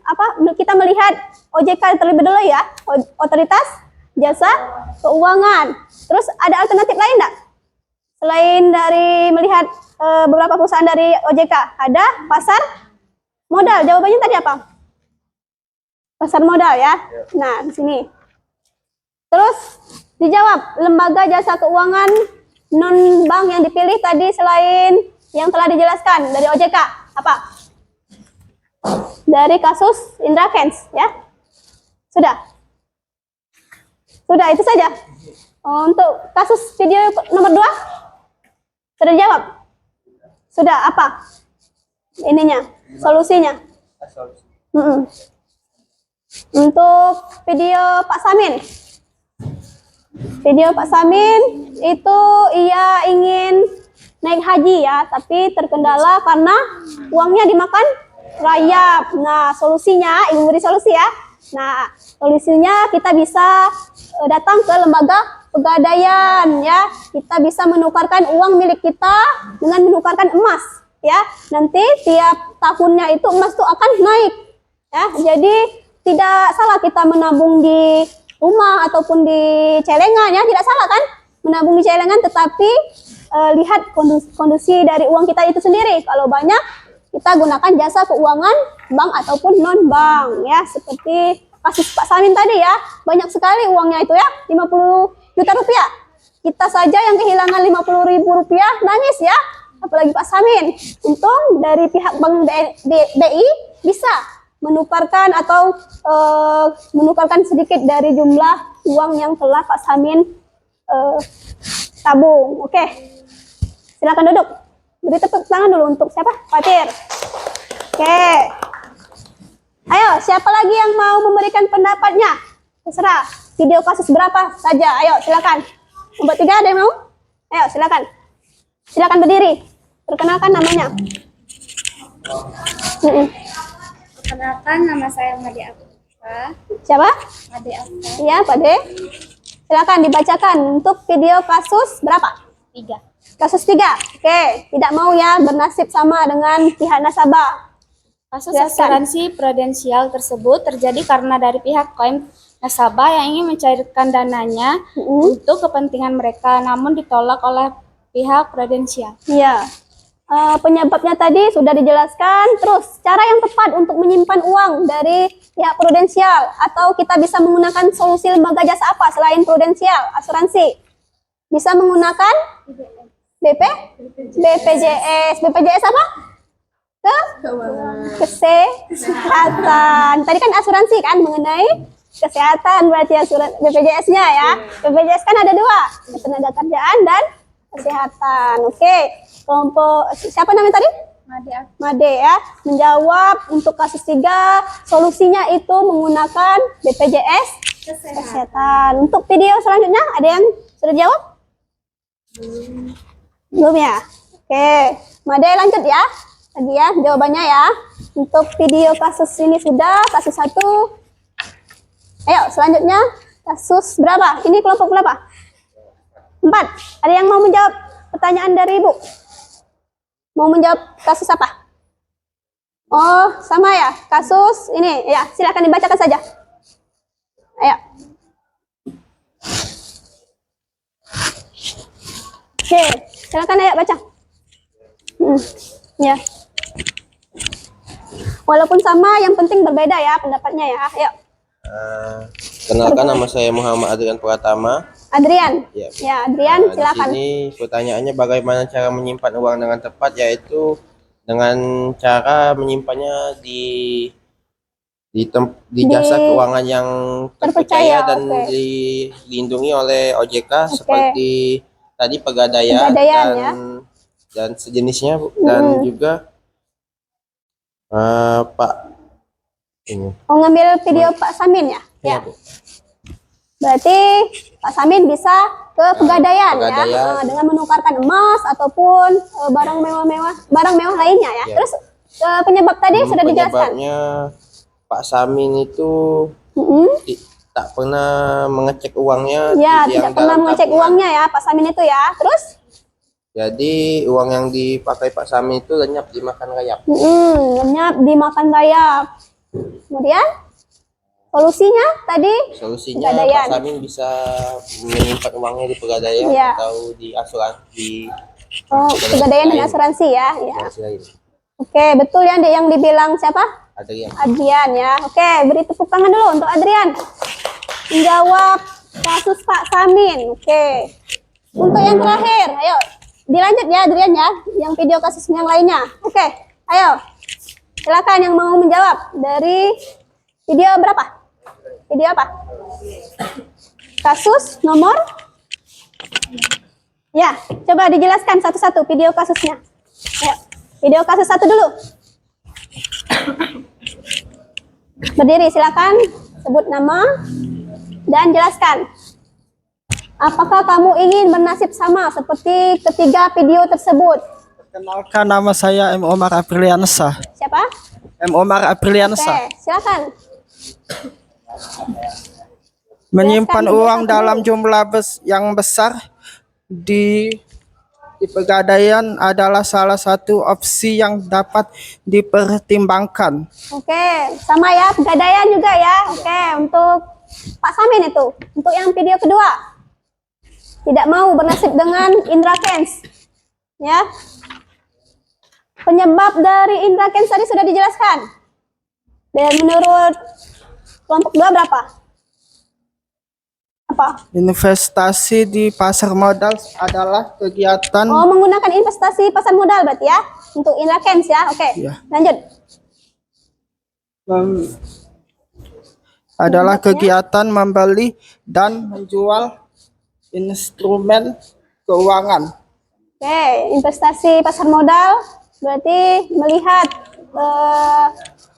kita melihat OJK terlebih dulu ya, otoritas jasa keuangan. Terus ada alternatif lain enggak? Selain dari melihat beberapa perusahaan dari OJK, ada pasar modal. Jawabannya tadi apa? Pasar modal ya. Nah, di sini. Terus dijawab, lembaga jasa keuangan non bank yang dipilih tadi selain yang telah dijelaskan dari OJK, apa? Dari kasus Indra Kents ya. Sudah? Sudah, itu saja. Untuk kasus video nomor 2? Sudah dijawab? Sudah, apa? Ininya, solusinya. Untuk video Pak Samin. Video Pak Samin itu ia ingin naik haji ya, tapi terkendala karena uangnya dimakan rayap. Nah, solusinya, Ibu beri solusi ya. Nah, solusinya kita bisa datang ke lembaga pegadaian ya. Kita bisa menukarkan uang milik kita dengan menukarkan emas ya. Nanti tiap tahunnya itu emas itu akan naik ya. Jadi tidak salah kita menabung di rumah ataupun di celengan ya. Tidak salah kan menabung di celengan, tetapi lihat kondisi dari uang kita itu sendiri. Kalau banyak, kita gunakan jasa keuangan bank ataupun non bank ya, seperti kasus Pak Samin tadi ya, banyak sekali uangnya itu ya, 50 juta rupiah. Kita saja yang kehilangan 50.000 rupiah nangis ya, apalagi Pak Samin. Untung dari pihak Bank BI bisa menukarkan atau menukarkan sedikit dari jumlah uang yang telah Pak Samin tabung. Oke. Silakan duduk. Beri tepuk tangan dulu untuk siapa? Fatir. Oke. Ayo, siapa lagi yang mau memberikan pendapatnya? Terserah. Video kasus berapa saja. Ayo, silakan. Nomor 3 ada yang mau? Ayo, silakan. Silakan berdiri. Perkenalkan namanya. Perkenalkan, nama saya Made Afsa. Siapa? Made Afsa. Iya, Pak De. Silakan dibacakan untuk video kasus berapa? 3. Kasus 3. Oke, tidak mau ya bernasib sama dengan pihak nasabah. Kasus Jelaskan. asuransi prudensial tersebut terjadi karena dari pihak klaim nasabah yang ingin mencairkan dananya untuk kepentingan mereka, namun ditolak oleh pihak prudensial. Iya. Penyebabnya tadi sudah dijelaskan. Terus, cara yang tepat untuk menyimpan uang dari pihak prudensial, atau kita bisa menggunakan solusi lembaga jasa apa selain prudensial, asuransi? Bisa menggunakan BPJS. BPJS apa? Kesehatan. Tadi kan asuransi kan mengenai kesehatan, berarti BPJS-nya ya. BPJS kan ada 2, tenaga kerjaan dan kesehatan. Oke. Kelompok siapa namanya tadi? Made ya. Menjawab untuk kasus 3, solusinya itu menggunakan BPJS kesehatan. Untuk video selanjutnya ada yang sudah jawab? Belum ya? Oke, Made lanjut ya. Lagi ya jawabannya ya. Untuk video kasus ini sudah, kasus 1. Ayo selanjutnya kasus berapa? Ini kelompok berapa? 4. Ada yang mau menjawab pertanyaan dari Ibu? Mau menjawab kasus apa? Oh, sama ya. Kasus ini ya, silakan dibacakan saja. Ayo. Oke, silakan ayo baca. Ya. Walaupun sama, yang penting berbeda ya pendapatnya ya. Ayo. Kenalkan, nama saya Muhammad Adrian Pratama. Adrian. Ya. Ya, Adrian, Di silakan. sini pertanyaannya bagaimana cara menyimpan uang dengan tepat, yaitu dengan cara menyimpannya di jasa keuangan yang terpercaya dan oke. dilindungi oleh OJK, seperti tadi pegadaian Pegadaian, dan sejenisnya, Bu. Dan juga Pak ini. Mau ngambil video Pak Samin ya? Iya, Ya. Bu. Berarti Pak Samin bisa ke pegadaian ya, dengan menukarkan emas ataupun barang mewah lainnya ya. Ya. Terus penyebab tadi sudah dijelaskan. Penyebabnya Pak Samin itu tak pernah mengecek uangnya. Ya, yang tidak pernah dalam mengecek tabungan. uangnya ya Pak Samin itu ya. Terus? Jadi uang yang dipakai Pak Samin itu lenyap dimakan rayap. Lenyap dimakan rayap. Kemudian? Solusinya tadi? Solusinya Pegadaian. Pak Samin bisa menyimpan uangnya di pegadaian Iya. atau di asuransi. Pegadaian dan asuransi ya. Ya. Asuransi lain. Oke, betul ya yang dibilang siapa? Adrian. Adrian ya. Oke, beri tepuk tangan dulu untuk Adrian. Menjawab kasus Pak Samin. Oke. Untuk yang terakhir, ayo dilanjut ya Adrian ya. Yang video kasus yang lainnya. Oke, ayo. Silakan yang mau menjawab dari video berapa? Video apa? Kasus nomor? Ya, coba dijelaskan satu-satu video kasusnya. Ayo, video kasus 1 dulu. Berdiri, silakan sebut nama dan jelaskan. Apakah kamu ingin bernasib sama seperti ketiga video tersebut? Perkenalkan, nama saya M. Omar Apriliansa. Siapa? M. Omar Apriliansa. Oke, silakan. Menyimpan Jelaskan uang pendapat dalam dulu. jumlah yang besar di pegadaian adalah salah satu opsi yang dapat dipertimbangkan. Oke, sama ya, pegadaian juga ya. Oke, untuk Pak Samin itu. Untuk yang video kedua. Tidak mau bernasib dengan Indra Kents. Ya. Penyebab dari Indra Kents tadi sudah dijelaskan. Dan menurut kelompok 2 berapa? Apa? Investasi di pasar modal adalah kegiatan Oh, menggunakan investasi pasar modal berarti ya. Untuk Indra Kents ya. Oke. Iya. Lanjut. adalah kegiatan membeli dan menjual instrumen keuangan. Oke, investasi pasar modal berarti melihat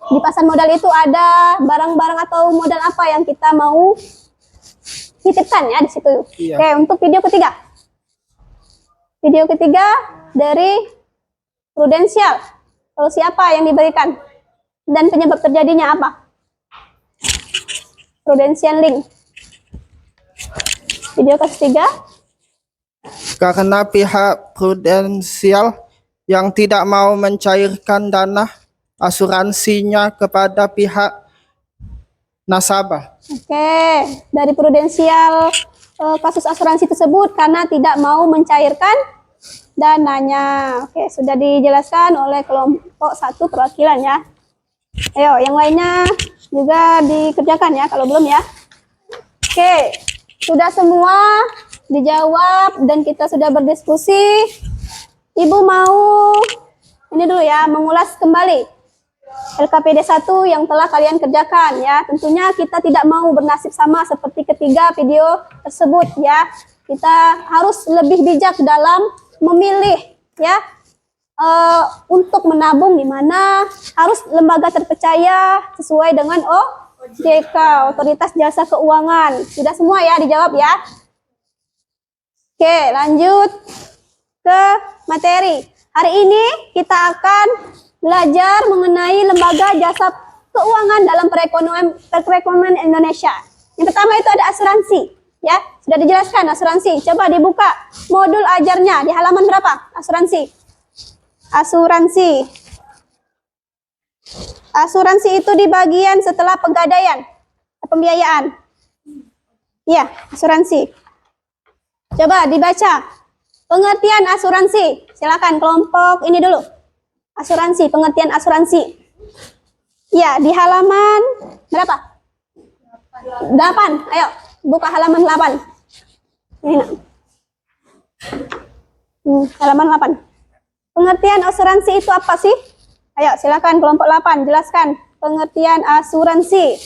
di pasar modal itu ada barang-barang atau modal apa yang kita mau titipkan ya di situ. Iya. Oke, untuk video ketiga. Video ketiga dari prudensial. Solusi apa yang diberikan dan penyebab terjadinya apa? Prudential link. Video ketiga. Karena pihak prudensial yang tidak mau mencairkan dana asuransinya kepada pihak nasabah. Oke, dari prudensial kasus asuransi tersebut karena tidak mau mencairkan dananya. Oke, sudah dijelaskan oleh kelompok 1 perwakilan ya. Ayo, yang lainnya juga dikerjakan ya kalau belum ya. Oke, sudah semua dijawab dan kita sudah berdiskusi. Ibu mau ini dulu ya, mengulas kembali LKPD 1 yang telah kalian kerjakan ya. Tentunya kita tidak mau bernasib sama seperti ketiga video tersebut ya. Kita harus lebih bijak dalam memilih ya. Untuk menabung di mana harus lembaga terpercaya sesuai dengan OJK, Otoritas Jasa Keuangan. Sudah semua ya dijawab ya. Oke, lanjut ke materi. Hari ini kita akan belajar mengenai lembaga jasa keuangan dalam perekonomian Indonesia. Yang pertama itu ada asuransi, ya. Sudah dijelaskan asuransi. Coba dibuka modul ajarnya di halaman berapa? Asuransi. Asuransi itu di bagian setelah pegadaian, pembiayaan. Iya, asuransi. Coba dibaca. Pengertian asuransi. Silakan kelompok ini dulu. Asuransi, pengertian asuransi. Ya, di halaman berapa? 8. Ayo, buka halaman 8. Ini. Halaman 8. Pengertian asuransi itu apa sih? Ayo, silakan kelompok 8 jelaskan pengertian asuransi.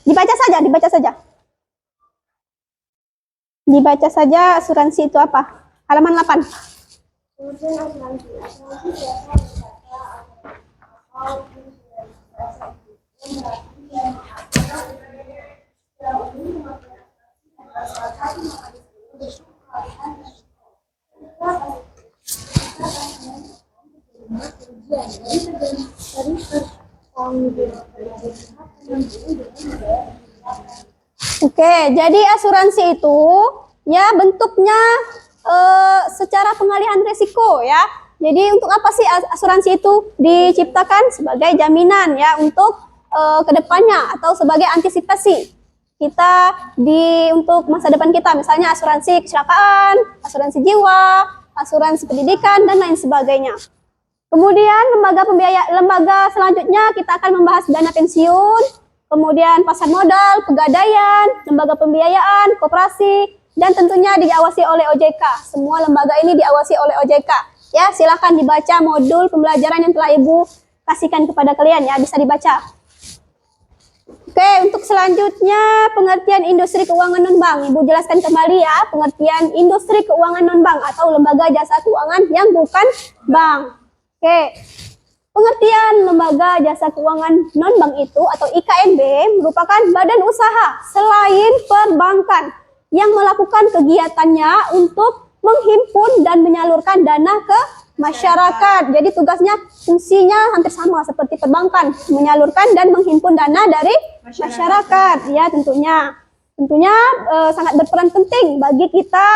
Dibaca saja, dibaca saja. Dibaca saja asuransi itu apa? Halaman 8. Oke, jadi asuransi itu ya bentuknya secara pengalihan risiko ya. Jadi untuk apa sih asuransi itu diciptakan? Sebagai jaminan ya untuk kedepannya atau sebagai antisipasi kita untuk masa depan kita, misalnya asuransi kecelakaan, asuransi jiwa, asuransi pendidikan dan lain sebagainya. Kemudian lembaga selanjutnya kita akan membahas dana pensiun, kemudian pasar modal, pegadaian, lembaga pembiayaan, koperasi, dan tentunya diawasi oleh OJK. Semua lembaga ini diawasi oleh OJK. Ya, silakan dibaca modul pembelajaran yang telah Ibu kasihkan kepada kalian ya, bisa dibaca. Oke, untuk selanjutnya pengertian industri keuangan non-bank. Ibu jelaskan kembali ya, pengertian industri keuangan non-bank atau lembaga jasa keuangan yang bukan bank. Oke, pengertian lembaga jasa keuangan non-bank itu atau IKNB merupakan badan usaha selain perbankan yang melakukan kegiatannya untuk menghimpun dan menyalurkan dana ke masyarakat. Jadi tugasnya, fungsinya hampir sama seperti perbankan, menyalurkan dan menghimpun dana dari masyarakat. Ya, tentunya sangat berperan penting bagi kita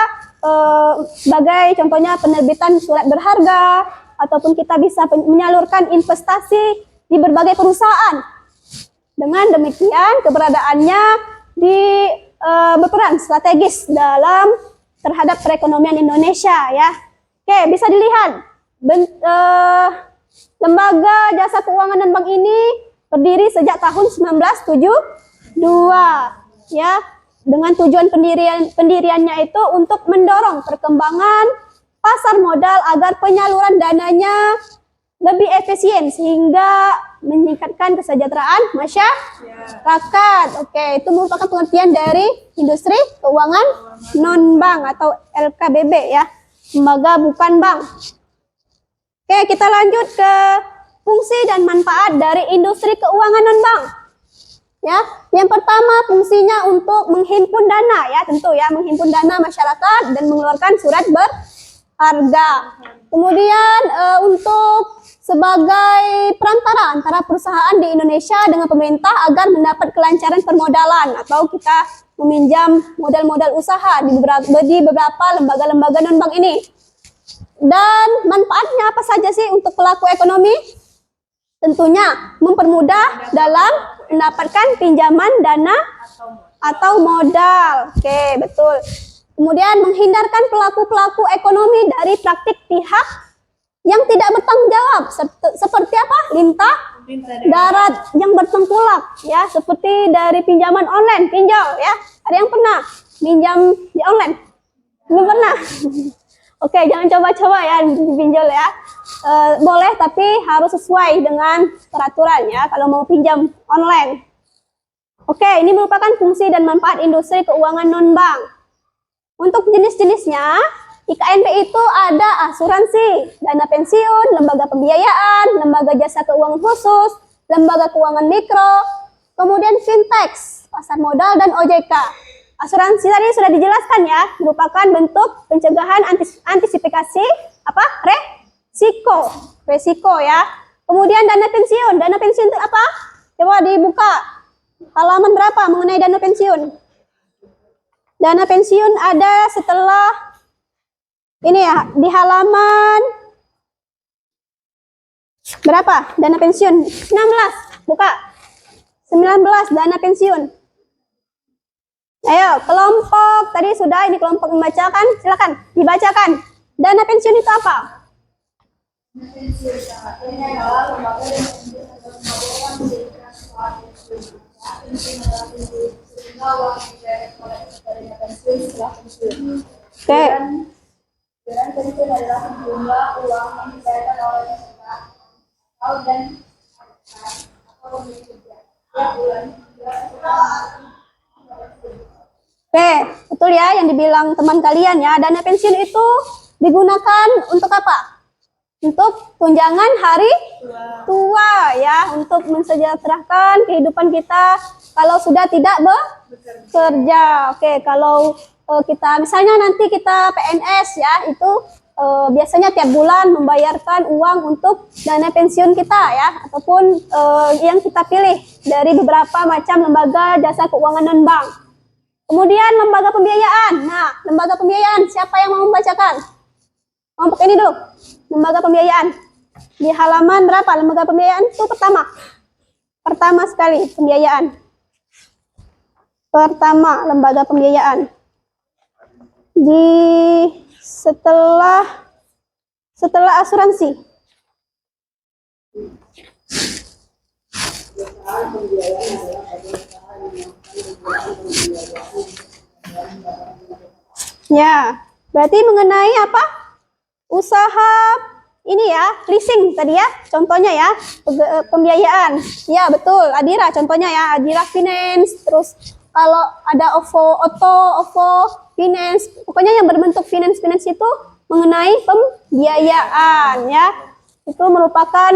sebagai contohnya penerbitan surat berharga, ataupun kita bisa menyalurkan investasi di berbagai perusahaan. Dengan demikian keberadaannya berperan strategis dalam terhadap perekonomian Indonesia ya. Oke, bisa dilihat lembaga jasa keuangan non bank ini berdiri sejak tahun 1972 ya, dengan tujuan pendiriannya itu untuk mendorong perkembangan pasar modal agar penyaluran dananya lebih efisien sehingga meningkatkan kesejahteraan masyarakat. Oke, itu merupakan pengertian dari industri keuangan non bank atau LKBB ya, lembaga bukan bank. Oke, kita lanjut ke fungsi dan manfaat dari industri keuangan non bank. Ya, yang pertama fungsinya untuk menghimpun dana ya, tentu ya, menghimpun dana masyarakat dan mengeluarkan surat berharga. Kemudian untuk sebagai perantara antara perusahaan di Indonesia dengan pemerintah agar mendapat kelancaran permodalan atau kita meminjam modal-modal usaha di beberapa lembaga-lembaga non-bank ini. Dan manfaatnya apa saja sih untuk pelaku ekonomi? Tentunya mempermudah dalam mendapatkan pinjaman dana atau modal. Oke, betul. Kemudian menghindarkan pelaku-pelaku ekonomi dari praktik pihak yang tidak bertanggung jawab, seperti apa? Lintah darat yang bertengkulak ya, seperti dari pinjaman online, pinjol ya. Ada yang pernah pinjam di online? Belum pernah. Oke, jangan coba-coba ya pinjol ya. Boleh tapi harus sesuai dengan peraturan ya kalau mau pinjam online. Oke, ini merupakan fungsi dan manfaat industri keuangan non-bank. Untuk jenis-jenisnya, IKNP itu ada asuransi, dana pensiun, lembaga pembiayaan, lembaga jasa keuangan khusus, lembaga keuangan mikro, kemudian fintech, pasar modal, dan OJK. Asuransi tadi sudah dijelaskan ya, merupakan bentuk pencegahan antisipasi resiko ya. Kemudian dana pensiun itu apa? Coba dibuka halaman berapa mengenai dana pensiun? Dana pensiun ada setelah ini ya, di halaman berapa? Dana pensiun 16, buka 19 dana pensiun. Ayo, kelompok tadi sudah, ini kelompok membacakan, silakan dibacakan. Dana pensiun itu apa? Oke. Iuran pensiun adalah jumlah uang yang dibayarkan oleh peserta dan atau pemilik kerja setiap bulan. Oke, betul ya yang dibilang teman kalian ya. Dana pensiun itu digunakan untuk apa? Untuk tunjangan hari tua ya, untuk mensejahterakan kehidupan kita kalau sudah tidak bekerja. Oke, kalau kita misalnya nanti kita PNS ya, itu biasanya tiap bulan membayarkan uang untuk dana pensiun kita ya, ataupun yang kita pilih dari beberapa macam lembaga jasa keuangan non bank. Kemudian lembaga pembiayaan. Nah, lembaga pembiayaan siapa yang mau membacakan? Kelompok ini dulu. Lembaga pembiayaan. Di halaman berapa lembaga pembiayaan itu pertama? Pertama sekali pembiayaan. Pertama lembaga pembiayaan. Di setelah asuransi. Ya, berarti mengenai apa? Usaha ini ya, leasing tadi ya, contohnya ya, pembiayaan. Ya, betul, Adira contohnya ya, Adira Finance, terus kalau ada OVO Finance, pokoknya yang berbentuk finance itu mengenai pembiayaan ya. Itu merupakan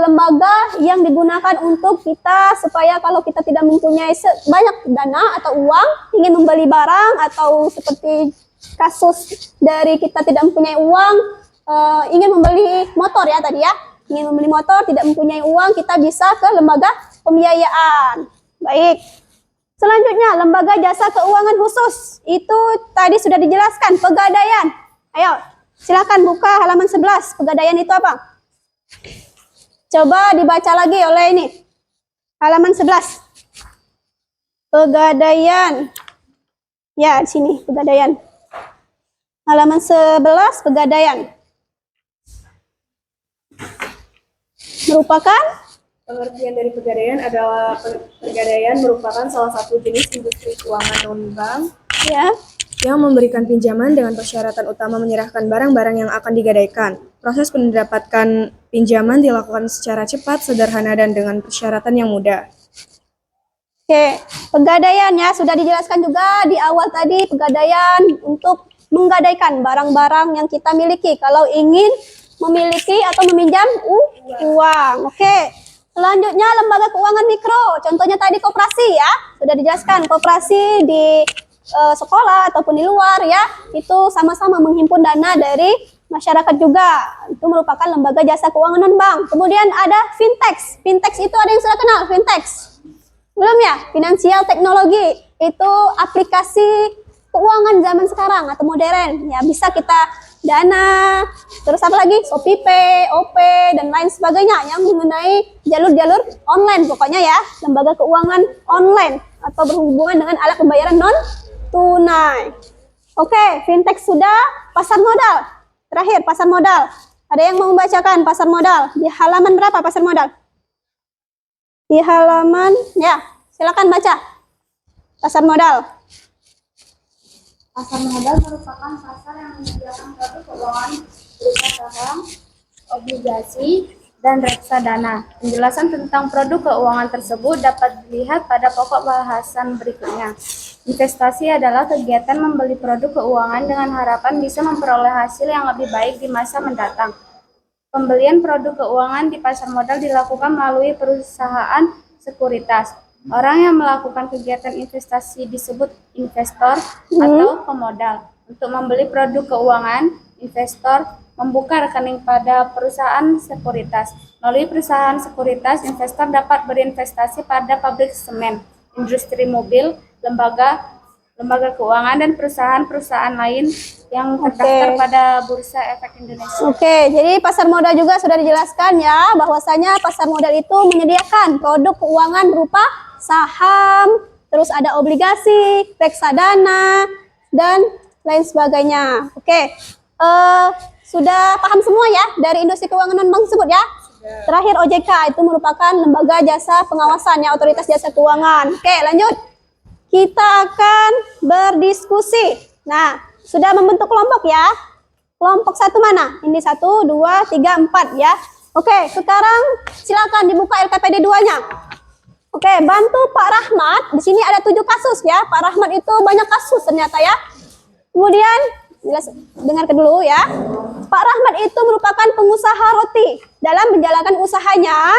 lembaga yang digunakan untuk kita supaya kalau kita tidak mempunyai banyak dana atau uang, ingin membeli barang atau seperti kasus dari kita tidak mempunyai uang, ingin membeli motor ya tadi ya. Ingin membeli motor, tidak mempunyai uang, kita bisa ke lembaga pembiayaan. Baik. Selanjutnya, lembaga jasa keuangan khusus. Itu tadi sudah dijelaskan, pegadaian. Ayo, silakan buka halaman 11. Pegadaian itu apa? Coba dibaca lagi oleh ini. Halaman 11. Pegadaian. Ya, di sini pegadaian. Halaman 11 pegadaian. Merupakan Pengertian dari pegadaian adalah pegadaian merupakan salah satu jenis industri keuangan non-bank ya. yang memberikan pinjaman dengan persyaratan utama menyerahkan barang-barang yang akan digadaikan. Proses mendapatkan pinjaman dilakukan secara cepat, sederhana, dan dengan persyaratan yang mudah. Oke, pegadaian ya sudah dijelaskan juga di awal tadi, pegadaian untuk menggadaikan barang-barang yang kita miliki kalau ingin memiliki atau meminjam uang. Oke. Selanjutnya lembaga keuangan mikro, contohnya tadi koperasi ya, sudah dijelaskan koperasi di sekolah ataupun di luar ya, itu sama-sama menghimpun dana dari masyarakat juga, itu merupakan lembaga jasa keuangan non-bank. Kemudian ada fintech, fintech itu ada yang sudah kenal fintech? Belum ya? Finansial teknologi, itu aplikasi keuangan zaman sekarang atau modern, ya bisa kita Dana, terus apa lagi? ShopeePay, OP, dan lain sebagainya yang mengenai jalur-jalur online pokoknya ya, lembaga keuangan online atau berhubungan dengan alat pembayaran non-tunai. Oke, fintech sudah, pasar modal. Terakhir, pasar modal. Ada yang mau membacakan pasar modal? Di halaman berapa pasar modal? Di halaman, ya, silakan baca. Pasar modal. Pasar modal merupakan pasar yang menyediakan produk keuangan berupa saham, obligasi, dan reksadana. Penjelasan tentang produk keuangan tersebut dapat dilihat pada pokok bahasan berikutnya. Investasi adalah kegiatan membeli produk keuangan dengan harapan bisa memperoleh hasil yang lebih baik di masa mendatang. Pembelian produk keuangan di pasar modal dilakukan melalui perusahaan sekuritas. Orang yang melakukan kegiatan investasi disebut investor atau pemodal. Untuk membeli produk keuangan, investor membuka rekening pada perusahaan sekuritas. Melalui perusahaan sekuritas, investor dapat berinvestasi pada pabrik semen, industri mobil, lembaga keuangan, dan perusahaan-perusahaan lain yang terdaftar pada Bursa Efek Indonesia. Oke, jadi pasar modal juga sudah dijelaskan ya, bahwasanya pasar modal itu menyediakan produk keuangan berupa saham, terus ada obligasi, reksadana, dan lain sebagainya. Oke, sudah paham semua ya dari industri keuangan non-bank tersebut ya? Terakhir OJK itu merupakan lembaga jasa pengawasan ya, otoritas jasa keuangan. Oke, lanjut. Kita akan berdiskusi. Nah, sudah membentuk kelompok ya. Kelompok satu mana? Ini 1, 2, 3, 4 ya. Oke, sekarang silakan dibuka LKPD 2-nya. Oke, bantu Pak Rahmat. Di sini ada 7 kasus ya. Pak Rahmat itu banyak kasus ternyata ya. Kemudian, dengarkan dulu ya. Pak Rahmat itu merupakan pengusaha roti. Dalam menjalankan usahanya,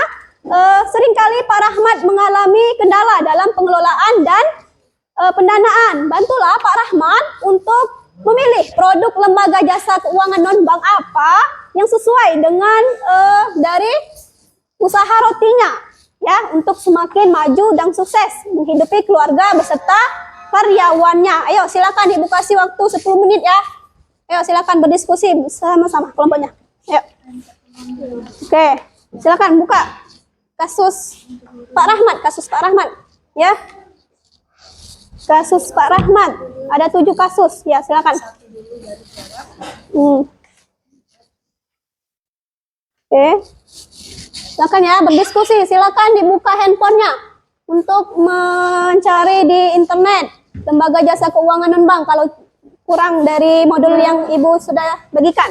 seringkali Pak Rahmat mengalami kendala dalam pengelolaan dan pendanaan. Bantulah Pak Rahmat untuk memilih produk lembaga jasa keuangan non-bank apa yang sesuai dengan dari usaha rotinya. Ya, untuk semakin maju dan sukses menghidupi keluarga beserta karyawannya. Ayo silakan dibuka waktu 10 menit ya. Ayo silakan berdiskusi sama-sama kelompoknya. Ayo. Oke, silakan buka kasus Pak Rahmat, ya. Kasus Pak Rahmat. Ada 7 kasus. Ya, silakan. Oke. Silakan ya berdiskusi, silakan dibuka handphonenya untuk mencari di internet lembaga jasa keuangan non-bank kalau kurang dari modul yang Ibu sudah bagikan.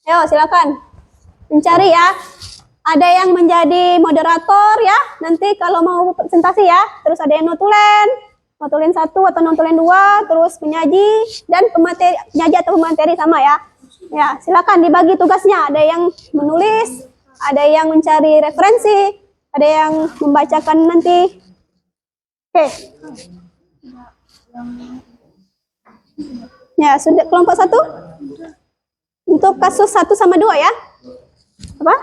Ayo silakan mencari ya. Ada yang menjadi moderator ya, nanti kalau mau presentasi ya. Terus ada yang notulen 1 atau notulen 2, terus penyaji dan penyaji atau pemateri sama ya. Ya, silakan dibagi tugasnya. Ada yang menulis, ada yang mencari referensi, ada yang membacakan nanti. Oke. Ya, sudah kelompok 1? Untuk kasus 1 sama 2 ya. Apa?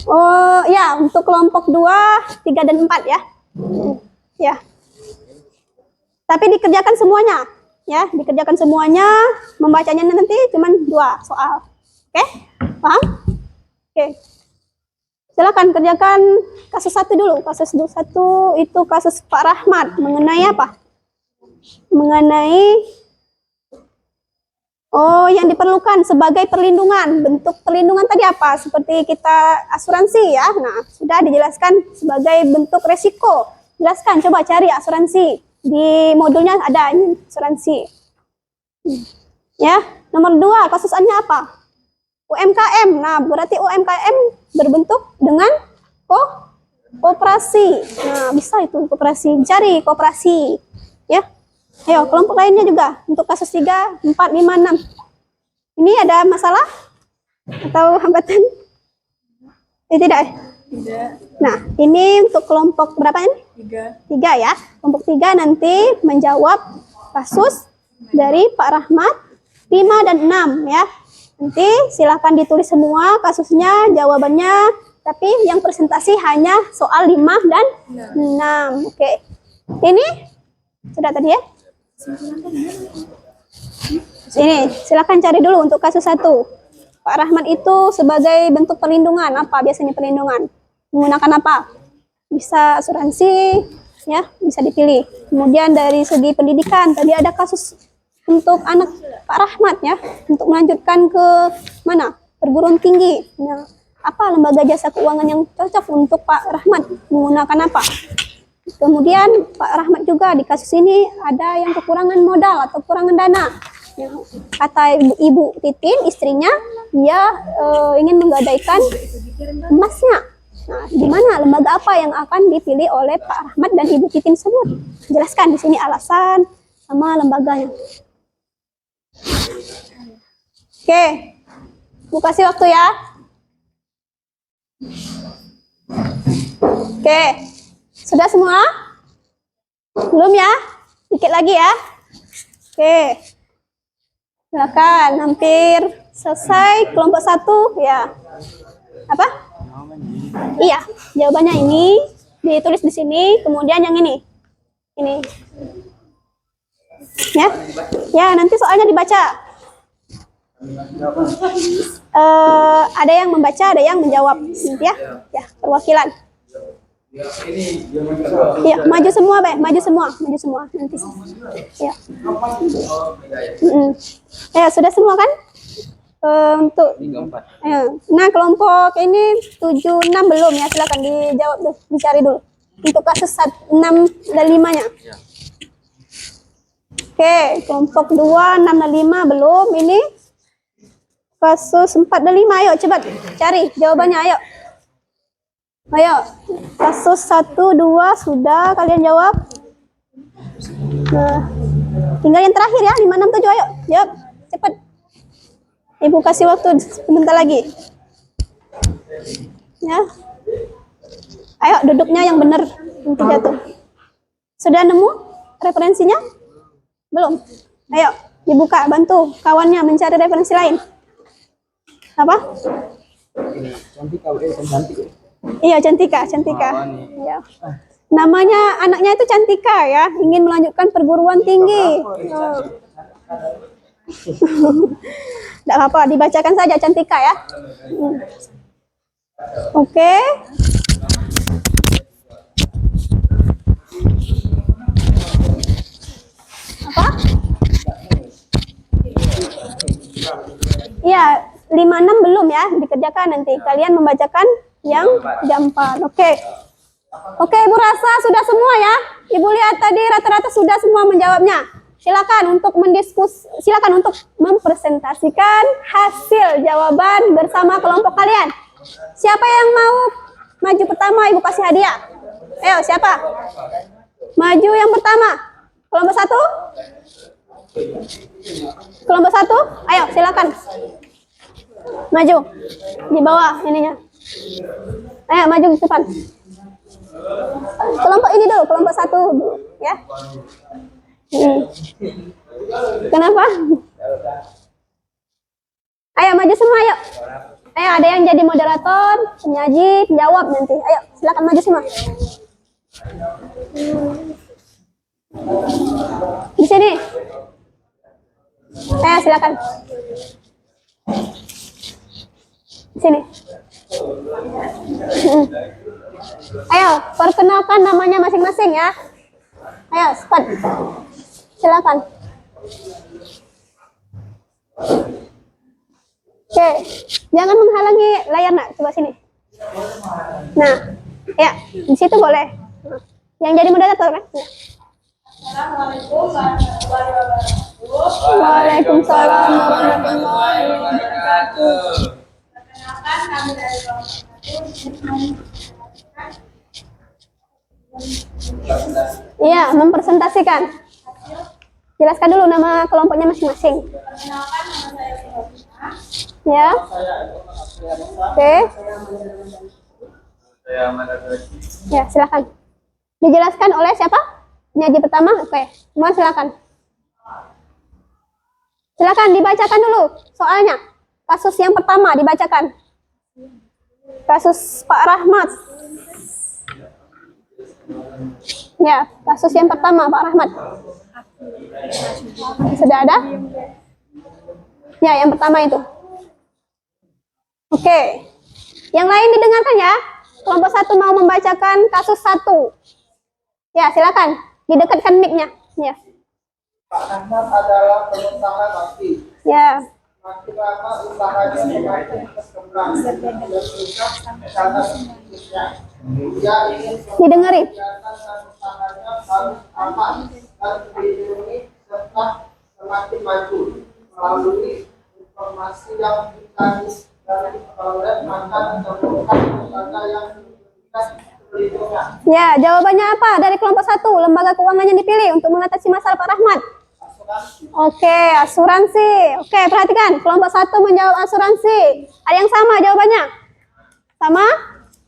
Oh ya, untuk kelompok 2, 3 dan 4 ya. Ya. Tapi dikerjakan semuanya. Ya, dikerjakan semuanya. Membacanya nanti cuma 2 soal. Oke? Paham? Oke. Silakan kerjakan kasus 1 dulu. Kasus 1 itu kasus Pak Rahmat. Mengenai apa? Mengenai yang diperlukan sebagai perlindungan. Bentuk perlindungan tadi apa? Seperti kita asuransi ya. Nah, sudah dijelaskan sebagai bentuk resiko. Jelaskan, coba cari asuransi. Di modulnya ada ini asuransi. Ya, nomor 2, kasusannya apa? UMKM. Nah, berarti UMKM berbentuk dengan koperasi. Nah, bisa itu koperasi. Cari koperasi. Ya. Ayo, kelompok lainnya juga. Untuk kasus 3, 4, 5, 6. Ini ada masalah? Atau hambatan? Tidak. Tidak. Nah, ini untuk kelompok berapa ini? 3 ya. Kelompok 3 nanti menjawab kasus dari Pak Rahmat 5 dan 6 ya. Nanti silakan ditulis semua kasusnya, jawabannya. Tapi yang presentasi hanya soal 5 dan 6. Oke. Ini sudah tadi ya? Ini silakan cari dulu untuk kasus 1. Pak Rahmat itu sebagai bentuk perlindungan. Apa biasanya perlindungan? Menggunakan apa? Bisa asuransi, ya, bisa dipilih. Kemudian dari segi pendidikan, tadi ada kasus untuk anak Pak Rahmat ya, untuk melanjutkan ke mana? Perguruan tinggi. Nah, apa lembaga jasa keuangan yang cocok untuk Pak Rahmat? Menggunakan apa? Kemudian Pak Rahmat juga di kasus ini ada yang kekurangan modal atau kekurangan dana. Ya, kata Ibu Titin, istrinya, dia ingin menggadaikan emasnya. Nah, di mana lembaga apa yang akan dipilih oleh Pak Rahmat dan Ibu Titin sebut? Jelaskan di sini alasan sama lembaganya. Oke, Bu kasih waktu ya. Oke, sudah semua? Belum ya? Dikit lagi ya. Oke, silakan. Hampir selesai kelompok 1 ya. Apa? Iya, jawabannya ini ditulis di sini. Kemudian yang ini, ya, ya nanti soalnya dibaca. Ada yang membaca, ada yang menjawab, ya, ya perwakilan. Ya, maju semua, maju semua nanti. Ya, ya sudah semua kan? Untuk nah kelompok ini 7, 6 belum ya, silakan dijawab dulu, dicari dulu untuk kasus 6 dan 5 nya. Oke, kelompok 2, 6 dan 5 belum. Ini kasus 4 dan 5, ayo coba cari jawabannya, ayo. Kasus 1, 2 sudah kalian jawab. Nah, tinggal yang terakhir ya, 5, 6, 7, ayo jawab cepat. Ibu kasih waktu sebentar lagi. Ya. Ayo duduknya yang benar, nanti jatuh. Sudah nemu referensinya? Belum? Ayo dibuka, bantu kawannya mencari referensi lain. Apa? Iya, Cantika. Iya. Namanya anaknya itu Cantika ya, ingin melanjutkan perguruan tinggi. Tidak apa-apa, dibacakan saja Cantika ya. Oke. Apa? Iya, 5, 6 belum ya, dikerjakan nanti. Kalian membacakan yang jam 4. Oke. Oke, Ibu rasa sudah semua ya. Ibu lihat tadi rata-rata sudah semua menjawabnya. Silakan untuk silakan untuk mempresentasikan hasil jawaban bersama kelompok kalian. Siapa yang mau maju pertama, Ibu kasih hadiah. Ayo, siapa? Maju yang pertama. Kelompok 1? Kelompok 1? Ayo, silakan. Maju. Di bawah ininya. Ayo, maju ke depan. Kelompok ini dulu, kelompok 1 dulu, ya. Kenapa? Ayo maju semua, ayo. Ayo, ada yang jadi moderator, penyaji, penjawab nanti. Ayo, silakan maju semua. Di sini. Ayo, silakan. Di sini. Ayo, perkenalkan namanya masing-masing ya. Ayo, cepat. Silakan. Oke, jangan menghalangi layar nak, coba sini. Nah, ya, di situ boleh. Yang jadi moderator kan? Assalamualaikum warahmatullahi wabarakatuh. Waalaikumsalam warahmatullahi wabarakatuh. Perkenalkan kami dari Iya, mempresentasikan. Jelaskan dulu nama kelompoknya masing-masing. Perkenalkan nama saya Fatima. Ya. Oke. Ya, silakan. Dijelaskan oleh siapa? Penyaji pertama. Oke. Semua silakan. Silakan dibacakan dulu soalnya. Kasus yang pertama dibacakan. Kasus Pak Rahmat. Ya, kasus yang pertama Pak Rahmat. Sudah ada? Ya, yang pertama itu. Oke. Yang lain didengarkan ya. Kelompok 1 mau membacakan kasus 1. Ya, silakan. Didekatkan mic-nya. Ya. Pak Rahmat adalah pengusaha taksi. Ya. Makin lama usahanya semakin berkembang dan berkembang karena bisnisnya. Dia ingin Didengari. kegiatan dan usahanya harus aman dan dilindungi serta semakin maju melalui informasi yang dicari dari web akan menemukan lembaga yang memberikan perlindungan. Ya, jawabannya apa dari kelompok 1? Lembaga keuangan yang dipilih untuk mengatasi masalah Pak Rahmat. Oke, asuransi. Oke, perhatikan. Kelompok 1 menjawab asuransi. Ada yang sama jawabannya? Sama?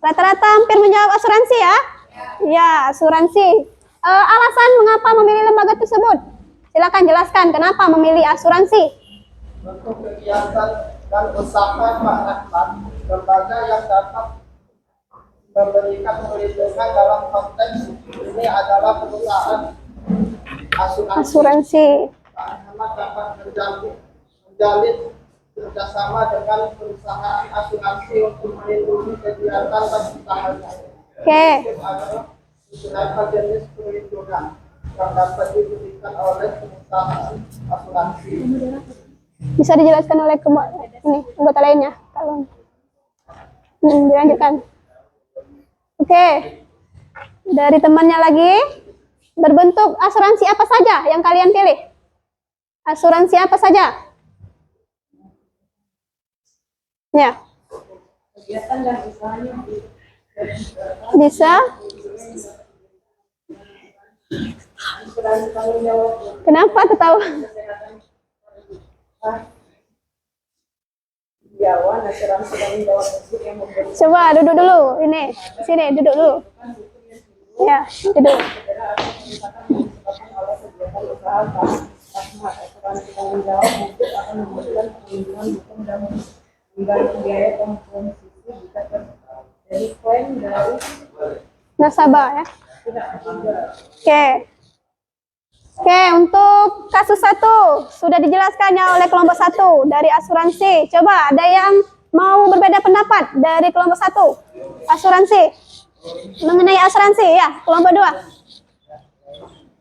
Rata-rata hampir menjawab asuransi ya? Ya, asuransi. Alasan mengapa memilih lembaga tersebut? Silakan jelaskan kenapa memilih asuransi. Untuk kegiatan dan usaha Pak Rahmat, lembaga yang dapat memberikan perlindungan dalam konteks ini adalah perusahaan Asuransi. Pak Rahmat dapat menjalin kerjasama dengan perusahaan asuransi untuk melindungi kegiatan dan usahanya. Oke. Itu adalah beberapa jenis perlindungan yang dapat diberikan oleh perusahaan asuransi. Bisa dijelaskan oleh ini anggota lainnya. Kalau dilanjutkan. Oke. Dari temannya lagi. Berbentuk asuransi apa saja yang kalian pilih? Asuransi apa saja? Ya. Bisa. Kenapa ketawa? Coba duduk dulu. Ini, sini duduk dulu. Ya, duduk. Nasabah ya. Oke. Oke, untuk kasus 1 sudah dijelaskannya oleh kelompok 1 dari asuransi. Coba ada yang mau berbeda pendapat dari kelompok 1 asuransi mengenai asuransi ya, kelompok 2.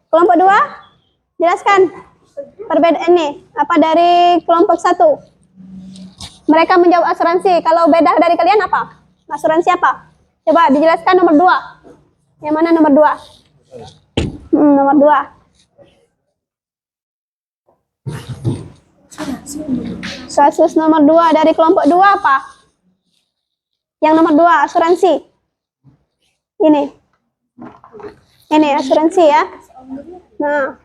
Kelompok 2 jelaskan perbedaan ini apa dari kelompok 1. Mereka menjawab asuransi. Kalau beda dari kalian apa? Asuransi apa? Coba dijelaskan nomor 2. Yang mana nomor 2? Nomor 2. Kasus nomor 2 dari kelompok 2 apa? Yang nomor 2 asuransi. Ini asuransi ya. Nah,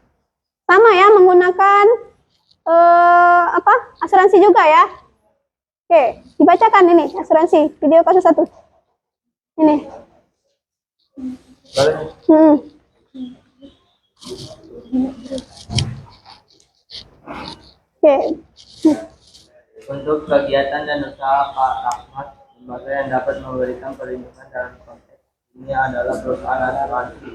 sama ya menggunakan asuransi juga ya. Oke, dibacakan ini asuransi video kasus 1. Ini. Oke. Untuk kegiatan dan usaha Pak Rahmat, lembaga yang dapat memberikan perlindungan dalam konteks ini adalah perusahaan asuransi.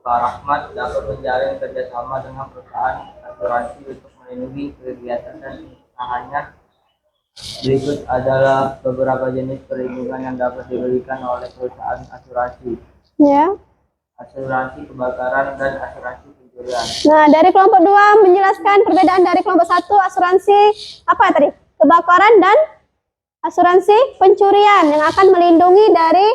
Pak Rahmat dapat menjalin kerjasama dengan perusahaan asuransi untuk melindungi kegiatan dan usahanya. Berikut adalah beberapa jenis perlindungan yang dapat diberikan oleh perusahaan asuransi. Ya. Asuransi kebakaran dan asuransi pencurian. Nah, dari kelompok 2 menjelaskan perbedaan dari kelompok 1 asuransi apa tadi? Kebakaran dan asuransi pencurian yang akan melindungi dari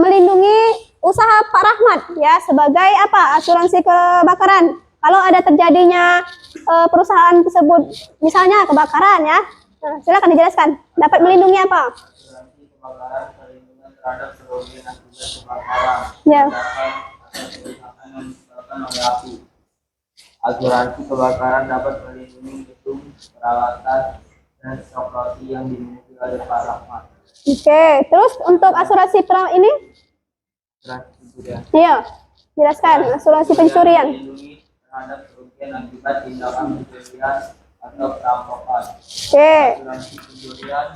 melindungi usaha Pak Rahmat ya sebagai apa? Asuransi kebakaran. Kalau ada terjadinya perusahaan tersebut misalnya kebakaran ya. Nah, silakan dijelaskan. Dapat melindungi apa? Asuransi kebakaran perlindungan terhadap kerugian akibat kebakaran. Ya. Kerusakan yang disebabkan oleh api. Asuransi kebakaran dapat melindungi gedung, peralatan, dan stok roti yang dimiliki oleh Pak Rahmat. Oke, terus untuk asuransi ini? Asuransi pencurian. Iya, jelaskan asuransi pencurian. Melindungi terhadap kerugian akibat tindakan pencurian atau perampokan. Oke. Asuransi pencurian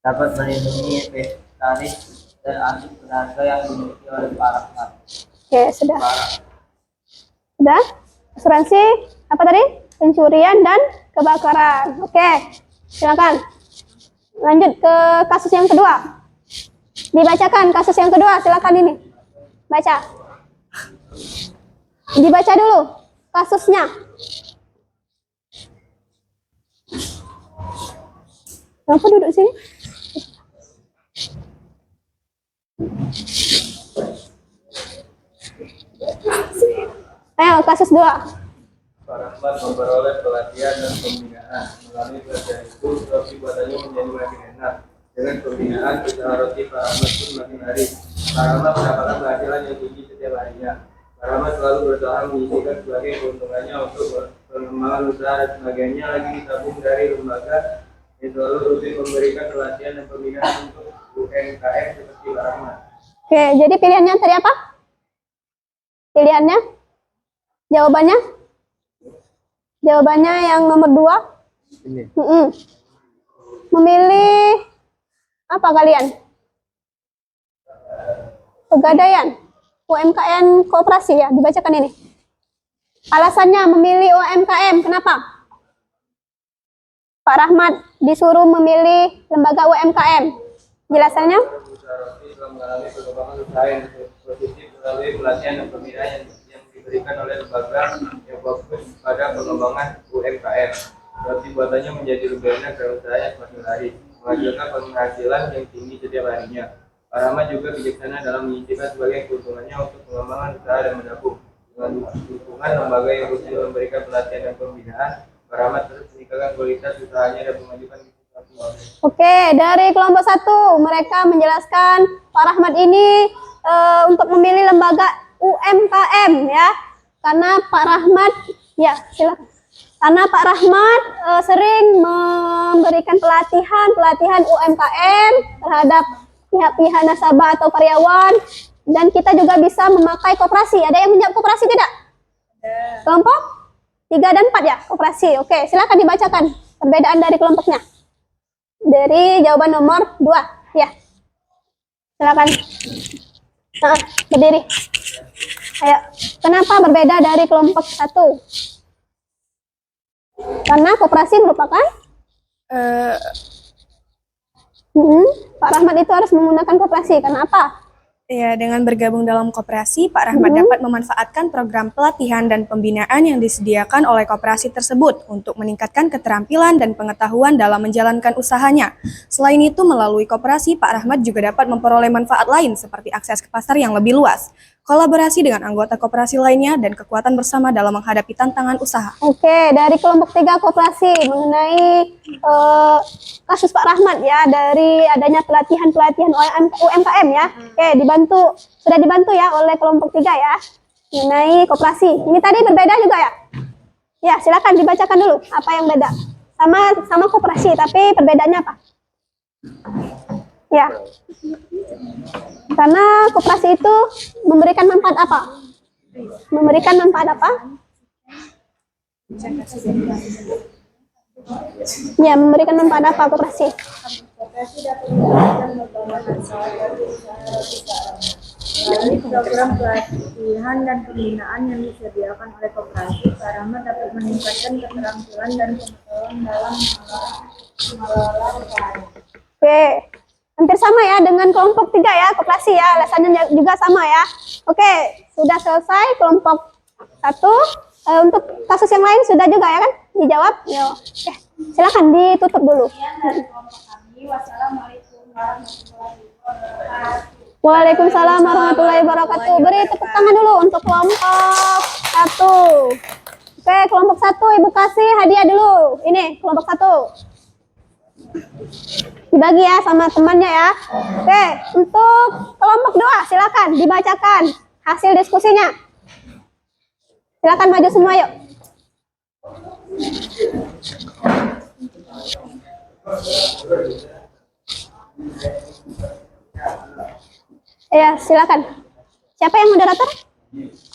dapat melindungi inventaris dan aset berharga yang dimiliki oleh Pak Rahmat. Oke, sudah. Sudah? Asuransi apa tadi? Pencurian dan kebakaran. Oke, silakan. Lanjut ke kasus yang kedua. Dibacakan kasus yang kedua, silakan ini. Baca. Dibaca dulu kasusnya. Kenapa duduk sini? Ayo, kasus 2. Pak Rahmat memperoleh pelatihan dan pembinaan. Melalui pelatihan itu, roti buatannya menjadi makin enak. Dengan pembinaan, usaha roti Pak Rahmat pun makin laris. Pak Rahmat mendapatkan penghasilan yang tinggi setiap harinya. Pak Rahmat selalu berusaha menyisihkan sebagai keuntungannya untuk pengembangan usaha dan sebagainya lagi ditabung dari lembaga yang selalu rutin memberikan pelatihan dan pembinaan untuk UMKM seperti Pak Rahmat. Oke, jadi pilihannya tadi apa? Pilihannya? Jawabannya? Jawabannya yang nomor 2. Ini. Memilih apa kalian? Pegadaian, UMKM koperasi ya, dibacakan ini. Alasannya memilih UMKM, kenapa? Pak Rahmat disuruh memilih lembaga UMKM. Jelasannya? Usaha roti telah mengalami perkembangan usaha yang positif melalui pelatihan dan pembinaan yang diberikan oleh lembaga yang fokus pada pengembangan UMKM. Roti buatannya menjadi lebih enak dan usahanya semakin laris, menghasilkan penghasilan yang tinggi setiap harinya. Pak Rahmat juga bijaksana dalam menyisihkan sebagai keuntungannya untuk pengembangan usaha dan menabung. Dengan dukungan lembaga yang rutin memberikan pelatihan dan pembinaan, Pak Rahmat terus meningkatkan kualitas usahanya dan memajukan bisnis. Oke, dari kelompok 1 mereka menjelaskan Pak Rahmat ini untuk memilih lembaga UMKM ya, karena Pak Rahmat ya silakan. Karena Pak Rahmat sering memberikan pelatihan UMKM terhadap pihak-pihak nasabah atau karyawan, dan kita juga bisa memakai koperasi. Ada yang menjawab koperasi tidak? Kelompok 3 dan 4 ya, koperasi. Oke, silakan dibacakan perbedaan dari kelompoknya. Dari jawaban nomor 2, ya. Silakan. Nah, berdiri. Ayo, kenapa berbeda dari kelompok 1? Karena koperasi merupakan Pak Rahmat itu harus menggunakan koperasi. Karena apa? Ya, dengan bergabung dalam koperasi, Pak Rahmat dapat memanfaatkan program pelatihan dan pembinaan yang disediakan oleh koperasi tersebut untuk meningkatkan keterampilan dan pengetahuan dalam menjalankan usahanya. Selain itu, melalui koperasi, Pak Rahmat juga dapat memperoleh manfaat lain seperti akses ke pasar yang lebih luas, kolaborasi dengan anggota koperasi lainnya, dan kekuatan bersama dalam menghadapi tantangan usaha. Oke, dari kelompok 3 koperasi mengenai kasus Pak Rahmat ya, dari adanya pelatihan UMKM ya. Oke, sudah dibantu ya oleh kelompok 3 ya, mengenai koperasi. Ini tadi berbeda juga ya? Ya, silakan dibacakan dulu apa yang beda. Sama koperasi, tapi perbedaannya apa? Ya. Karena koperasi itu memberikan manfaat apa? Memberikan manfaat apa? Ya, memberikan manfaat apa koperasi? Koperasi dapat menjalankan berbagai manfaat bagi usaha roti Pak Rahmat. Melalui program pelatihan dan pembinaan yang disediakan oleh koperasi, Pak Rahmat dapat meningkatkan keterampilan dan pengetahuan dalam mengelola usahanya. Oke, hampir sama ya dengan kelompok 3 ya, koperasi ya, alasannya juga sama ya. Oke, sudah selesai kelompok 1. Untuk kasus yang lain sudah juga ya kan? Dijawab? Yo. Oke, silakan ditutup dulu. Wassalamualaikum warahmatullahi wabarakatuh. Waalaikumsalam warahmatullahi wabarakatuh. Beri tepuk tangan dulu untuk kelompok 1. Oke, kelompok 1 Ibu kasih hadiah dulu. Ini kelompok 1. Dibagi ya sama temannya ya. Oke, untuk kelompok 2 silakan dibacakan hasil diskusinya. Silakan maju semua yuk. Ya, silakan. Siapa yang moderator?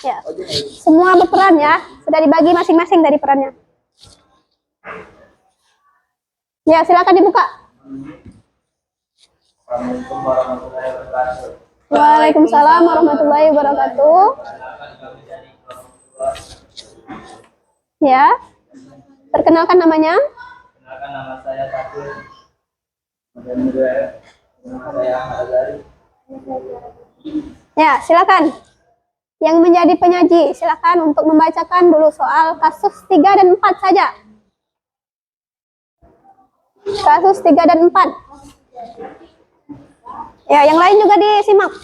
Ya. Semua berperan ya. Sudah dibagi masing-masing dari perannya. Ya, silakan dibuka. Assalamualaikum warahmatullahi wabarakatuh. Waalaikumsalam warahmatullahi wabarakatuh. Ya. Perkenalkan namanya. Kenalkan nama saya Fakir. Kemudian juga nama saya Ahmad Azari. Ya, silakan. Yang menjadi penyaji, silakan untuk membacakan dulu soal kasus 3 dan 4 saja. Kasus 3 dan 4. Ya, yang lain juga disimak.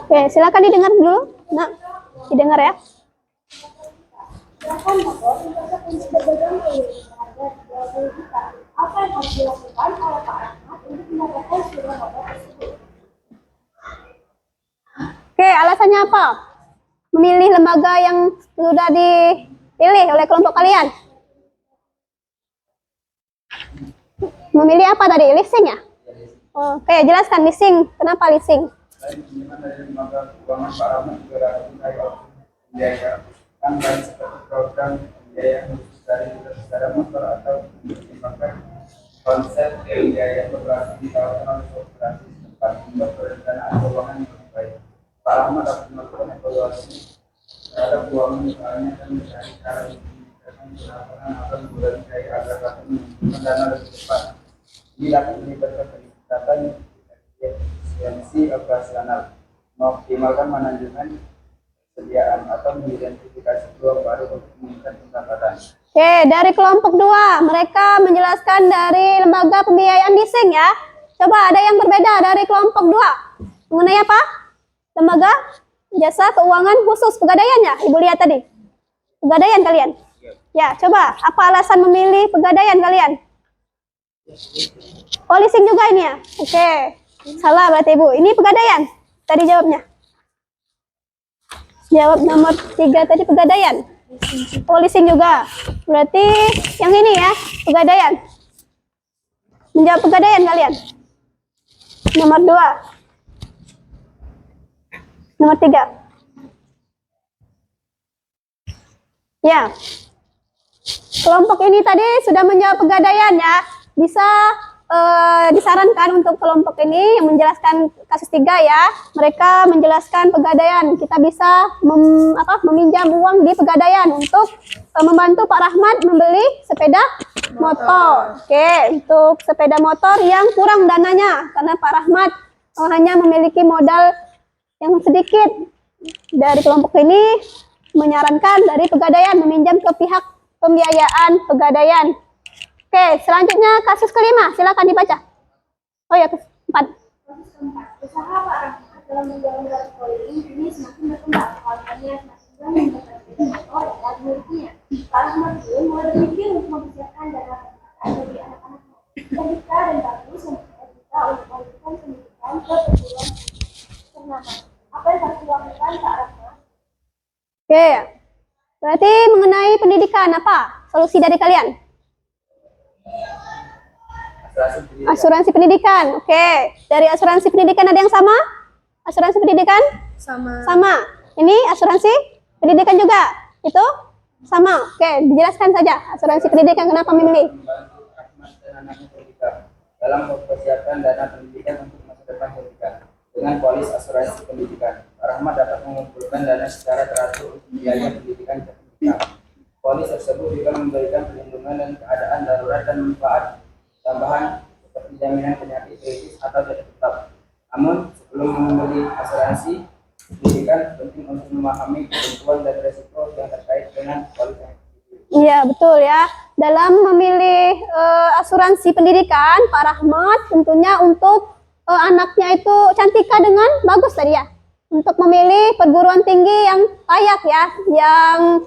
Oke, silakan didengar dulu. Nah, didengar ya. Apa yang harus dilakukan oleh Pak Rahmat untuk mendapatkan surat motor tersebut? Oke, alasannya apa? Memilih lembaga yang sudah dipilih oleh kelompok kalian. Memilih apa tadi? Leasing ya? Oke, jelaskan leasing. Kenapa leasing? Pinjaman dari lembaga keuangan Pak Rahmat juga dapat pembiayaan baik seperti program pembiayaan khusus dari saudara motor atau mempertimbangkan konsep pembiayaan operasi di kawasan oleh koperasi tempat membuat perencanaan keuangan yang lebih baik. Pak Rahmat dapat melakukan evaluasi terhadap keuangan usahanya dan mencari cara meningkatkan pendapatan atau mengurangi biaya agar dapat mengumpulkan dana lebih cepat. Ini dapat melibatkan peningkatan efisiensi operasional, mengoptimalkan manajemen persediaan atau mengidentifikasi peluang baru untuk meningkatkan pendapatan. Oke, dari kelompok 2, mereka menjelaskan dari lembaga pembiayaan leasing ya. Coba ada yang berbeda dari kelompok 2. Mengenai apa? Lembaga jasa keuangan khusus pegadaian ya? Ibu lihat tadi. Pegadaian kalian? Ya, coba apa alasan memilih pegadaian kalian? Oh, leasing juga ini ya? Oke. Salah berarti Ibu. Ini pegadaian. Tadi jawabnya. Jawab nomor 3 tadi pegadaian. Oh, leasing juga. Berarti yang ini ya, pegadaian. Menjawab pegadaian kalian. Nomor 2. Nomor 3. Ya. Kelompok ini tadi sudah menjawab pegadaian ya. Bisa disarankan untuk kelompok ini yang menjelaskan kasus 3 ya. Mereka menjelaskan pegadaian. Kita bisa meminjam uang di pegadaian untuk membantu Pak Rahmat membeli sepeda motor. Oke, untuk sepeda motor yang kurang dananya karena Pak Rahmat hanya memiliki modal yang sedikit. Dari kelompok ini menyarankan dari pegadaian meminjam ke pihak pembiayaan pegadaian. Oke, selanjutnya kasus kelima, silakan dibaca. Oh ya, kasus 4. Kasus keempat, usaha Pak Rahmat dalam menjalankan politik ini semakin berkembang. Harapannya semakin banyak sepeda motor dan dimilikinya. Pak Rahmat pun mulai berpikir untuk mempersiapkan dana pendidikan bagi anak-anaknya. Ketika dan bagus yang kita untuk memberikan pendidikan ke perguruan ternama. Apa yang harus dilakukan Pak Rahmat? Oke, Berarti mengenai pendidikan apa? Solusi dari kalian? Asuransi pendidikan. Oke. Dari asuransi pendidikan ada yang sama? Asuransi pendidikan? Sama. Ini asuransi pendidikan juga? Itu? Sama. Oke, dijelaskan saja asuransi pendidikan kenapa memilih. Membantu Rahmat dan anaknya pendidikan dalam mempersiapkan dana pendidikan untuk masa depan pendidikan. Dengan polis asuransi pendidikan, Pak Rahmat dapat mengumpulkan dana secara teratur untuk biaya pendidikan pendidikan. Polis tersebut juga memberikan perlindungan dan keadaan darurat dan manfaat tambahan seperti jaminan penyakit kritis atau tidak tetap. Namun, sebelum membeli asuransi pendidikan, penting untuk memahami ketentuan dan resiko yang terkait dengan polis yang dipilih. Iya, betul ya. Dalam memilih asuransi pendidikan, Pak Rahmat tentunya untuk anaknya itu cantika dengan bagus tadi ya. Untuk memilih perguruan tinggi yang layak ya, yang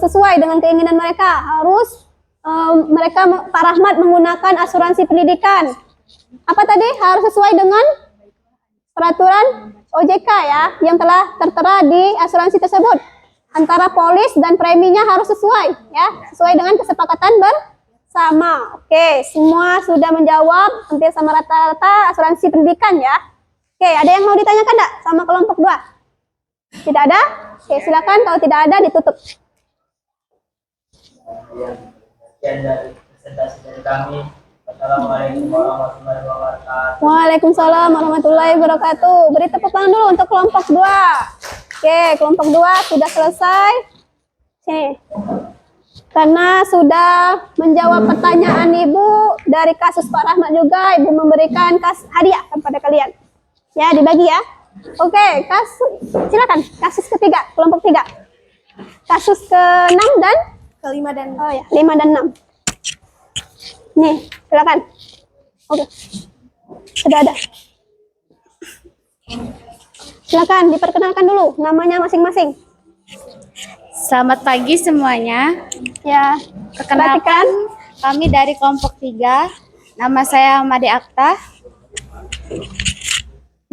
sesuai dengan keinginan mereka. Harus Pak Rahmat menggunakan asuransi pendidikan. Apa tadi? Harus sesuai dengan peraturan OJK ya, yang telah tertera di asuransi tersebut. Antara polis dan preminya harus sesuai ya, sesuai dengan kesepakatan bersama. Oke, semua sudah menjawab hampir sama rata-rata asuransi pendidikan ya. Oke, ada yang mau ditanyakan enggak sama kelompok 2? Tidak ada? Oke, silakan, kalau tidak ada ditutup. Sekian dari presentasi dari kami. Assalamualaikum warahmatullahi wabarakatuh. Waalaikumsalam warahmatullahi wabarakatuh. Beri tepuk tangan dulu untuk kelompok 2. Oke, kelompok 2 sudah selesai. Sini. Karena sudah menjawab pertanyaan Ibu dari kasus Pak Rahmat juga, Ibu memberikan hadiah kepada kalian. Ya, dibagi ya. Oke, silakan. Kasus ketiga, kelompok 3. Kasus ke-6 dan Kelima dan 5 dan 6. Nih, silakan. Oke. Sudah ada. Silakan diperkenalkan dulu namanya masing-masing. Selamat pagi semuanya. Ya, Perkenalkan, kami dari kelompok 3. Nama saya Made Akta.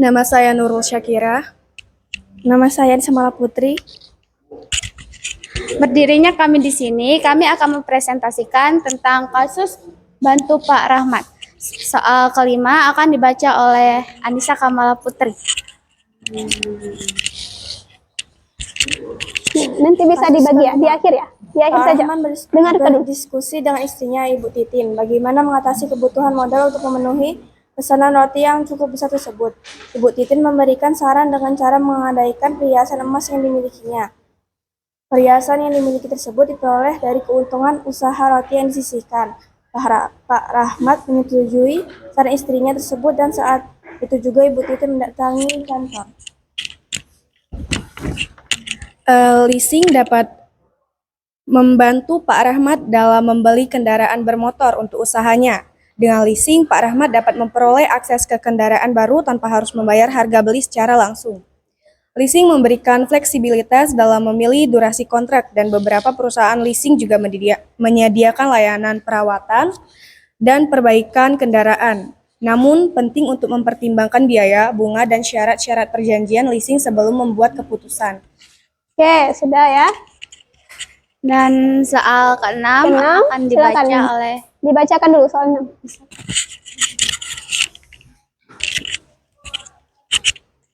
nama saya Nurul Syakira. Nama saya Semala Putri. Berdirinya kami di sini, kami akan mempresentasikan tentang kasus Bantu Pak Rahmat. Soal kelima akan dibaca oleh Anissa Kamala Putri. Nanti bisa dibagi ya, di akhir ya. Di akhir Pak saja. Rahman Dengarkan dulu. berdiskusi dengan istrinya Ibu Titin bagaimana mengatasi kebutuhan modal untuk memenuhi pesanan roti yang cukup besar tersebut. Ibu Titin memberikan saran dengan cara menggadaikan perhiasan emas yang dimilikinya. Perhiasan yang dimiliki tersebut diperoleh dari keuntungan usaha roti yang disisihkan. Pak Rahmat menyetujui saran istrinya tersebut dan saat itu juga Ibu Titin mendatangi kantor. Leasing dapat membantu Pak Rahmat dalam membeli kendaraan bermotor untuk usahanya. Dengan leasing, Pak Rahmat dapat memperoleh akses ke kendaraan baru tanpa harus membayar harga beli secara langsung. Leasing memberikan fleksibilitas dalam memilih durasi kontrak dan beberapa perusahaan leasing juga menyediakan layanan perawatan dan perbaikan kendaraan. Namun, penting untuk mempertimbangkan biaya, bunga, dan syarat-syarat perjanjian leasing sebelum membuat keputusan. Oke, sudah ya. Dan soal ke-6 Keenam, akan dibaca silakan. oleh Dibacakan dulu soal 6.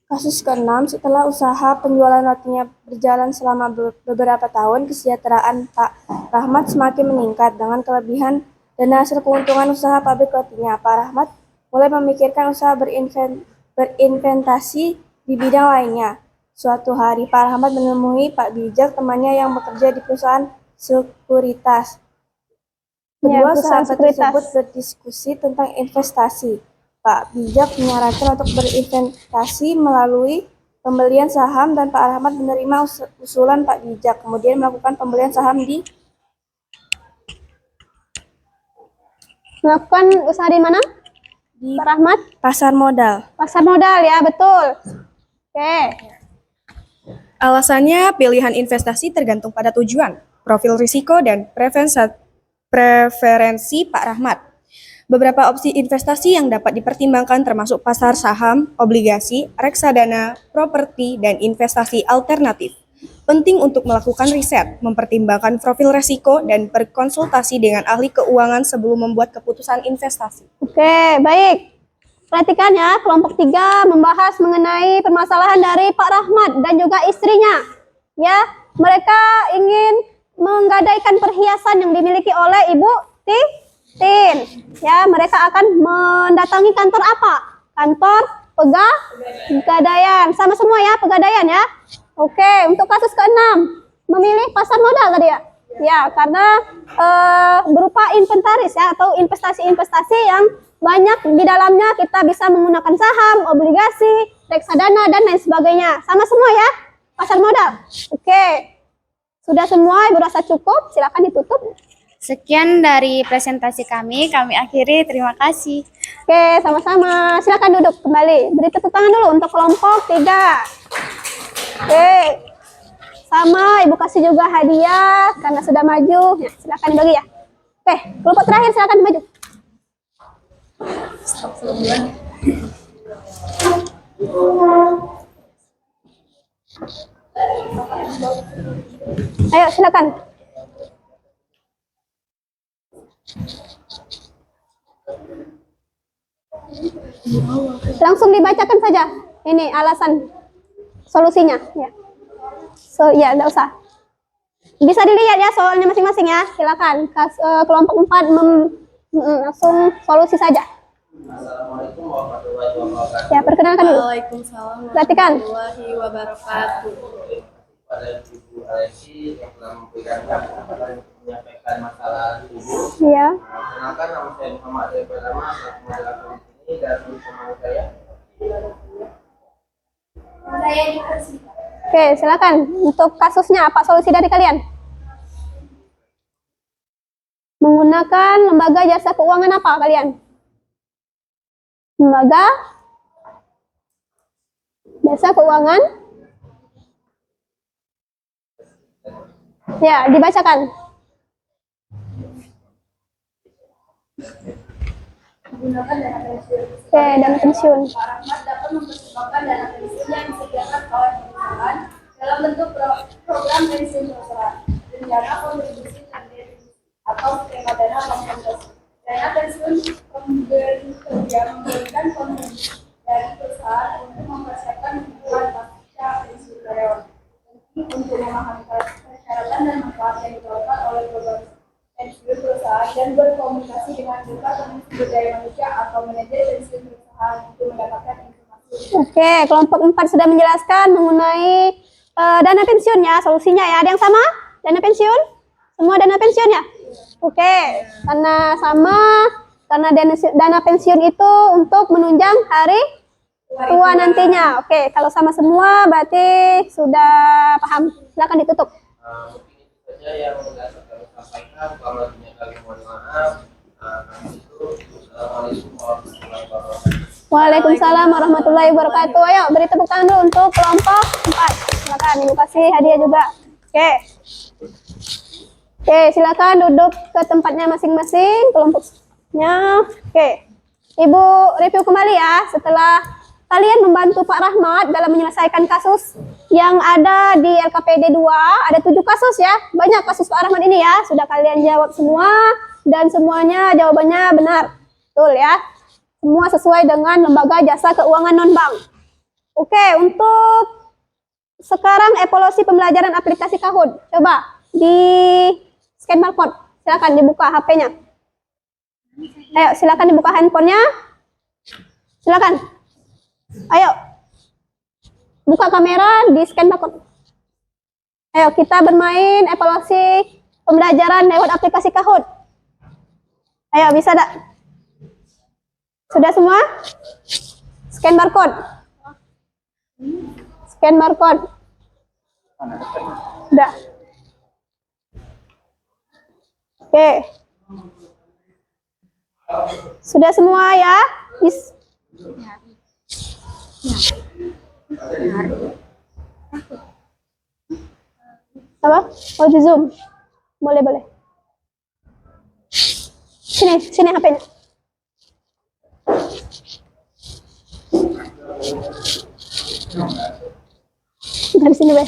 Kasus ke-6, setelah usaha penjualan rotinya berjalan selama beberapa tahun, kesejahteraan Pak Rahmat semakin meningkat. Dengan kelebihan dana hasil keuntungan usaha pabrik rotinya, Pak Rahmat mulai memikirkan usaha berinvestasi di bidang lainnya. Suatu hari, Pak Rahmat menemui Pak Bijak, temannya yang bekerja di perusahaan sekuritas. Kedua perusahaan sahabat sekuritas. tersebut berdiskusi tentang investasi. Pak Bijak menyarankan untuk berinvestasi melalui pembelian saham dan Pak Rahmat menerima usulan Pak Bijak, kemudian melakukan pembelian saham di Melakukan usaha di mana? Pak Rahmat? pasar modal. Pasar modal ya, betul. Oke. Alasannya, pilihan investasi tergantung pada tujuan, profil risiko, dan preferensi Pak Rahmat. Beberapa opsi investasi yang dapat dipertimbangkan termasuk pasar saham, obligasi, reksadana, properti, dan investasi alternatif. Penting untuk melakukan riset, mempertimbangkan profil resiko, dan berkonsultasi dengan ahli keuangan sebelum membuat keputusan investasi. Oke, baik. Perhatikan ya, kelompok 3 membahas mengenai permasalahan dari Pak Rahmat dan juga istrinya. Ya, mereka ingin menggadaikan perhiasan yang dimiliki oleh Ibu Titin. Ya, mereka akan mendatangi kantor apa? Kantor pegadaian. Sama semua ya, pegadaian ya. Oke, untuk kasus ke-6, memilih pasar modal tadi ya. Ya, karena berupa inventaris ya, atau investasi-investasi yang banyak di dalamnya kita bisa menggunakan saham, obligasi, reksadana, dan lain sebagainya. Sama semua ya, pasar modal. Oke, sudah semua Ibu rasa cukup, silakan ditutup. Sekian dari presentasi kami akhiri, terima kasih. Oke, sama-sama. Silakan duduk kembali. Beri tepuk tangan dulu untuk kelompok 3. Oke, sama Ibu kasih juga hadiah karena sudah maju. Ya, silakan dibagi ya. Oke, kelompok terakhir silakan maju. Ayo, silakan. Langsung dibacakan saja. Ini alasan solusinya. Ya. Ya, enggak usah. Bisa dilihat ya soalnya masing-masing ya. Silakan. Kelompok 4 langsung solusi saja. Assalamualaikum warahmatullahi wabarakatuh. Ya, perkenalkan dulu. Waalaikumsalam Perhatikan. warahmatullahi wabarakatuh. Pada Ibu Alexi yang telah memberikan kesempatan untuk menyampaikan masalah tubuh. Iya. Perkenalkan, nama saya Muhammad Adel Pratama, selaku moderator di sini, dan teman saya. Oke, silakan. Untuk kasusnya apa solusi dari kalian? Menggunakan lembaga jasa keuangan apa kalian? Lembaga jasa keuangan? Ya, dibacakan. Menggunakan dana pensiun. Oke, dana pensiun. Pak Rahmat dapat mempertimbangkan dana pensiun yang disediakan oleh perusahaan dalam bentuk program pensiun perusahaan, rencana kontribusi dan definisi, atau skema dana kompensasi. Dana pensiun memberikan kontribusi dari perusahaan untuk mempersiapkan kebutuhan pasca pensiun karyawan. Untuk memahami persyaratan dan manfaat yang ditawarkan oleh program pensiun perusahaan dan berkomunikasi dengan departemen sumber daya manusia atau manajer pensiun perusahaan untuk mendapatkan informasi. Oke, kelompok 4 sudah menjelaskan mengenai dana pensiun ya, solusinya ya. Ada yang sama? Dana pensiun? Semua dana pensiun ya? Oke, karena sama, karena dana pensiun itu untuk menunjang hari tua nantinya. Oke, kalau sama semua berarti sudah paham. Silakan ditutup. Mungkin itu saja yang dapat kami sampaikan. Kalau lebihnya kami mohon maaf. Kami itu Assalamualaikum warahmatullahi wabarakatuh. Waalaikumsalam warahmatullahi wabarakatuh. Ayo beri tepuk tangan dulu untuk kelompok 4. Silakan, Ibu kasih hadiah juga. Oke. Oke, silakan duduk ke tempatnya masing-masing kelompoknya. Oke. Ibu review kembali ya setelah kalian membantu Pak Rahmat dalam menyelesaikan kasus yang ada di LKPD 2. Ada 7 kasus ya. Banyak kasus Pak Rahmat ini ya. Sudah kalian jawab semua dan semuanya jawabannya benar. Betul ya. Semua sesuai dengan lembaga jasa keuangan non-bank. Oke, untuk sekarang evaluasi pembelajaran aplikasi Kahoot. Coba di scan barcode. Silakan dibuka HP-nya. Ayo, silakan dibuka handphonenya. Silakan. Ayo. Buka kamera, di scan barcode. Ayo, kita bermain evaluasi pembelajaran lewat aplikasi Kahoot. Ayo, bisa tak? Sudah semua? Scan barcode. Scan barcode. Sudah. Oke. Sudah semua ya? Apa? Oh, di Zoom. Boleh, boleh. Sini HP-nya. Dari sini, Be.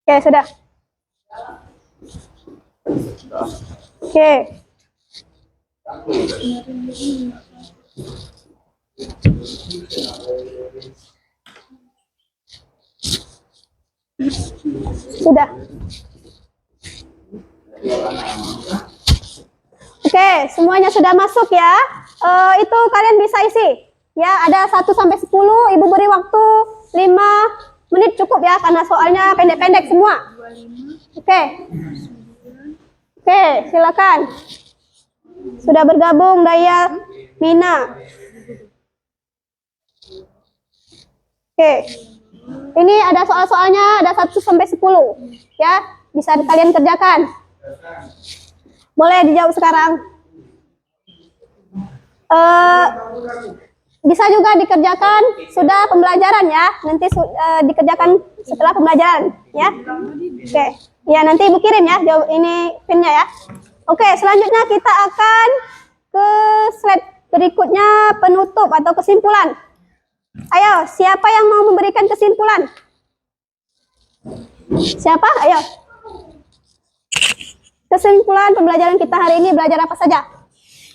Oke, sudah. Oke. Sudah. Oke, semuanya sudah masuk ya. Itu kalian bisa isi. Ya, ada 1 sampai 10, Ibu beri waktu 5 menit cukup ya, karena soalnya pendek-pendek semua. Oke. Oke, silakan. Sudah bergabung Daya Mina. Oke. Ini ada soal-soalnya, ada 1 sampai 10. Ya, bisa kalian kerjakan. Boleh dijawab sekarang. Bisa juga dikerjakan sudah pembelajaran ya. Nanti dikerjakan setelah pembelajaran ya. Oke. Ya, nanti Ibu kirim ya jawab ini pinnya ya. Oke, selanjutnya kita akan ke slide berikutnya, penutup atau kesimpulan. Ayo, siapa yang mau memberikan kesimpulan? Siapa? Ayo. Kesimpulan pembelajaran kita hari ini, belajar apa saja?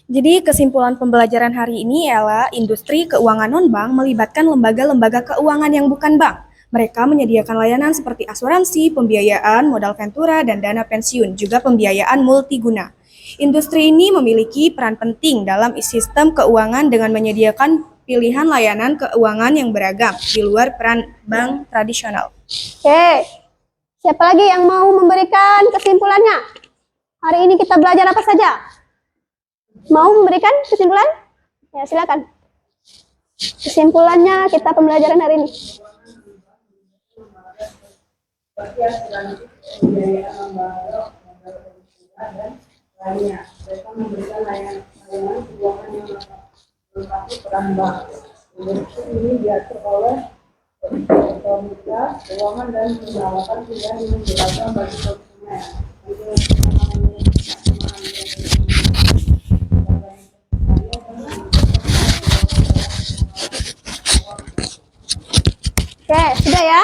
Jadi kesimpulan pembelajaran hari ini ialah industri keuangan non-bank melibatkan lembaga-lembaga keuangan yang bukan bank. Mereka menyediakan layanan seperti asuransi, pembiayaan, modal ventura, dan dana pensiun, juga pembiayaan multiguna. Industri ini memiliki peran penting dalam sistem keuangan dengan menyediakan pilihan layanan keuangan yang beragam di luar peran bank tradisional. Oke, siapa lagi yang mau memberikan kesimpulannya? Hari ini kita belajar apa saja? Mau memberikan kesimpulan? Ya, silakan. Kesimpulannya kita pembelajaran hari ini. Mereka memberikan layanan keuangan yang melengkapi peran bank. Industri ini diatur oleh otoritas keuangan dan menawarkan pilihan yang beragam bagi konsumen. Oke, sudah ya.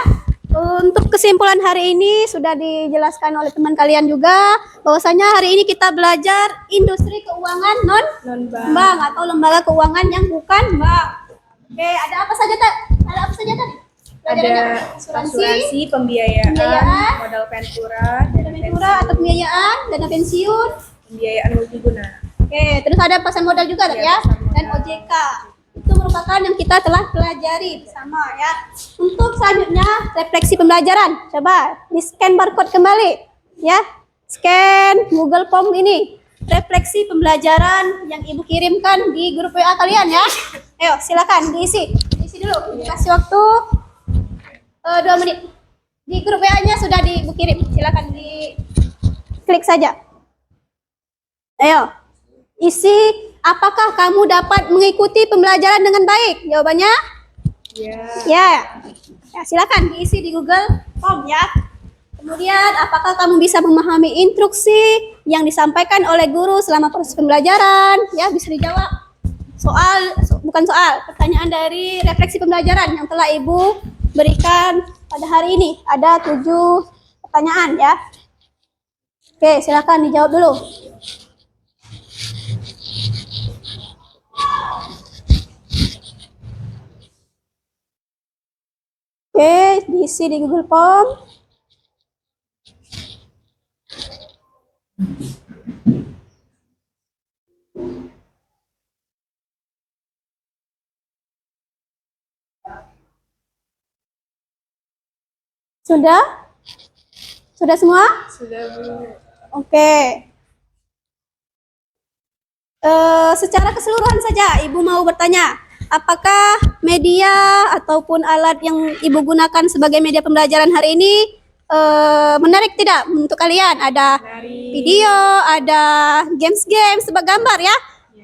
Untuk kesimpulan hari ini sudah dijelaskan oleh teman kalian juga bahwasanya hari ini kita belajar industri keuangan non-bank atau lembaga keuangan yang bukan bank. Oke, ada apa saja tadi? Ada asuransi, pembiayaan, modal ventura, dana ventura atau pembiayaan, dana pensiun, pembiayaan multiguna. Oke, terus ada pasar modal juga tadi ya, dan OJK. Itu merupakan yang kita telah pelajari bersama ya. Untuk selanjutnya refleksi pembelajaran. Coba di scan barcode kembali ya. Scan Google Form ini. Refleksi pembelajaran yang Ibu kirimkan di grup WA kalian ya. Ayo silakan diisi. Diisi dulu. Kasih waktu 2 menit. Di grup WA-nya sudah Ibu kirim. Silakan di klik saja. Ayo. Isi. Apakah kamu dapat mengikuti pembelajaran dengan baik? Jawabannya? Ya. Ya, silakan diisi di Google Form ya. Kemudian, apakah kamu bisa memahami instruksi yang disampaikan oleh guru selama proses pembelajaran? Ya, bisa dijawab. Bukan soal, pertanyaan dari refleksi pembelajaran yang telah Ibu berikan pada hari ini. Ada 7 pertanyaan ya. Oke, silakan dijawab dulu. Oke, diisi di Google Form. Sudah? Sudah semua? Sudah, Bu. Oke. Secara keseluruhan saja, Ibu mau bertanya, apakah media ataupun alat yang Ibu gunakan sebagai media pembelajaran hari ini menarik tidak untuk kalian? Ada video, ada games-games, gambar ya?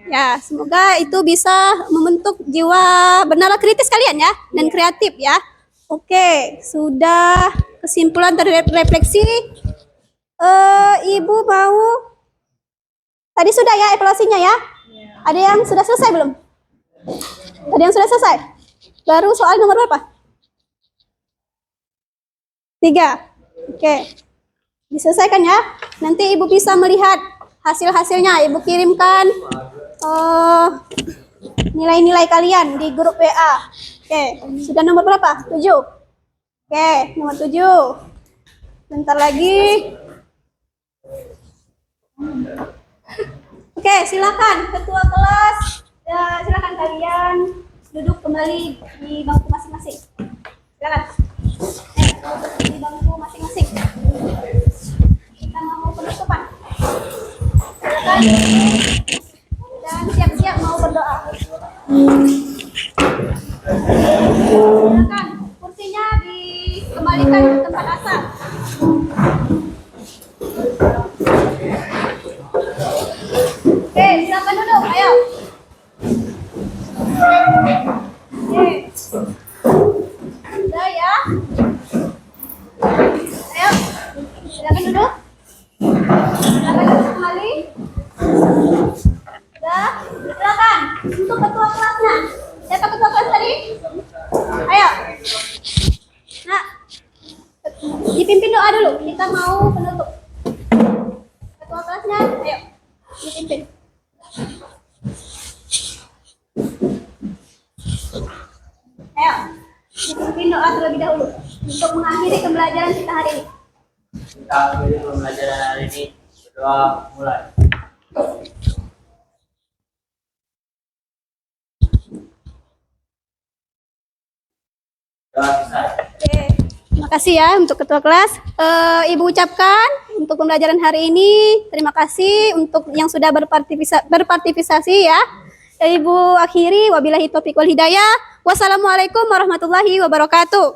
Ya, semoga itu bisa membentuk jiwa bernalar kritis kalian ya, dan kreatif ya. Oke, sudah kesimpulan terhadap refleksi. Ibu mau, tadi sudah ya evaluasinya ya? Ada yang sudah selesai belum? Ada yang sudah selesai? Baru soal nomor berapa? 3. Oke. Diselesaikan ya. Nanti Ibu bisa melihat hasil-hasilnya. Ibu kirimkan nilai-nilai kalian di grup WA. Oke, sudah nomor berapa? 7. Oke, nomor 7. Bentar lagi. Oke, silakan ketua kelas. Silakan kalian duduk kembali di bangku masing-masing. Silakan. Duduk di bangku masing-masing. Kita mau penutupan. Silakan. Dan siap-siap mau berdoa. Silakan, kursinya dikembalikan ke tempat asal. Oke, silakan duduk, ayo. Oke. Sudah ya. Ayo, silakan duduk. Silakan duduk kembali. Sudah, silakan. Untuk ketua kelasnya. Siapa ketua kelas tadi? Ayo. Nah, dipimpin doa dulu. Kita mau penutup. Ketua kelasnya, ayo. Dipimpin. Ayo. Dipimpin doa terlebih dahulu. Untuk mengakhiri pembelajaran kita hari ini. Kita akhiri pembelajaran hari ini. Berdoa mulai. Doa selesai. Oke, terima kasih ya untuk ketua kelas. Ibu ucapkan untuk pembelajaran hari ini. Terima kasih untuk yang sudah berpartisipasi ya. Ibu akhiri, wabillahi taufiq wal hidayah. Wassalamualaikum warahmatullahi wabarakatuh.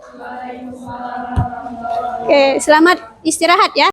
Oke, selamat istirahat ya.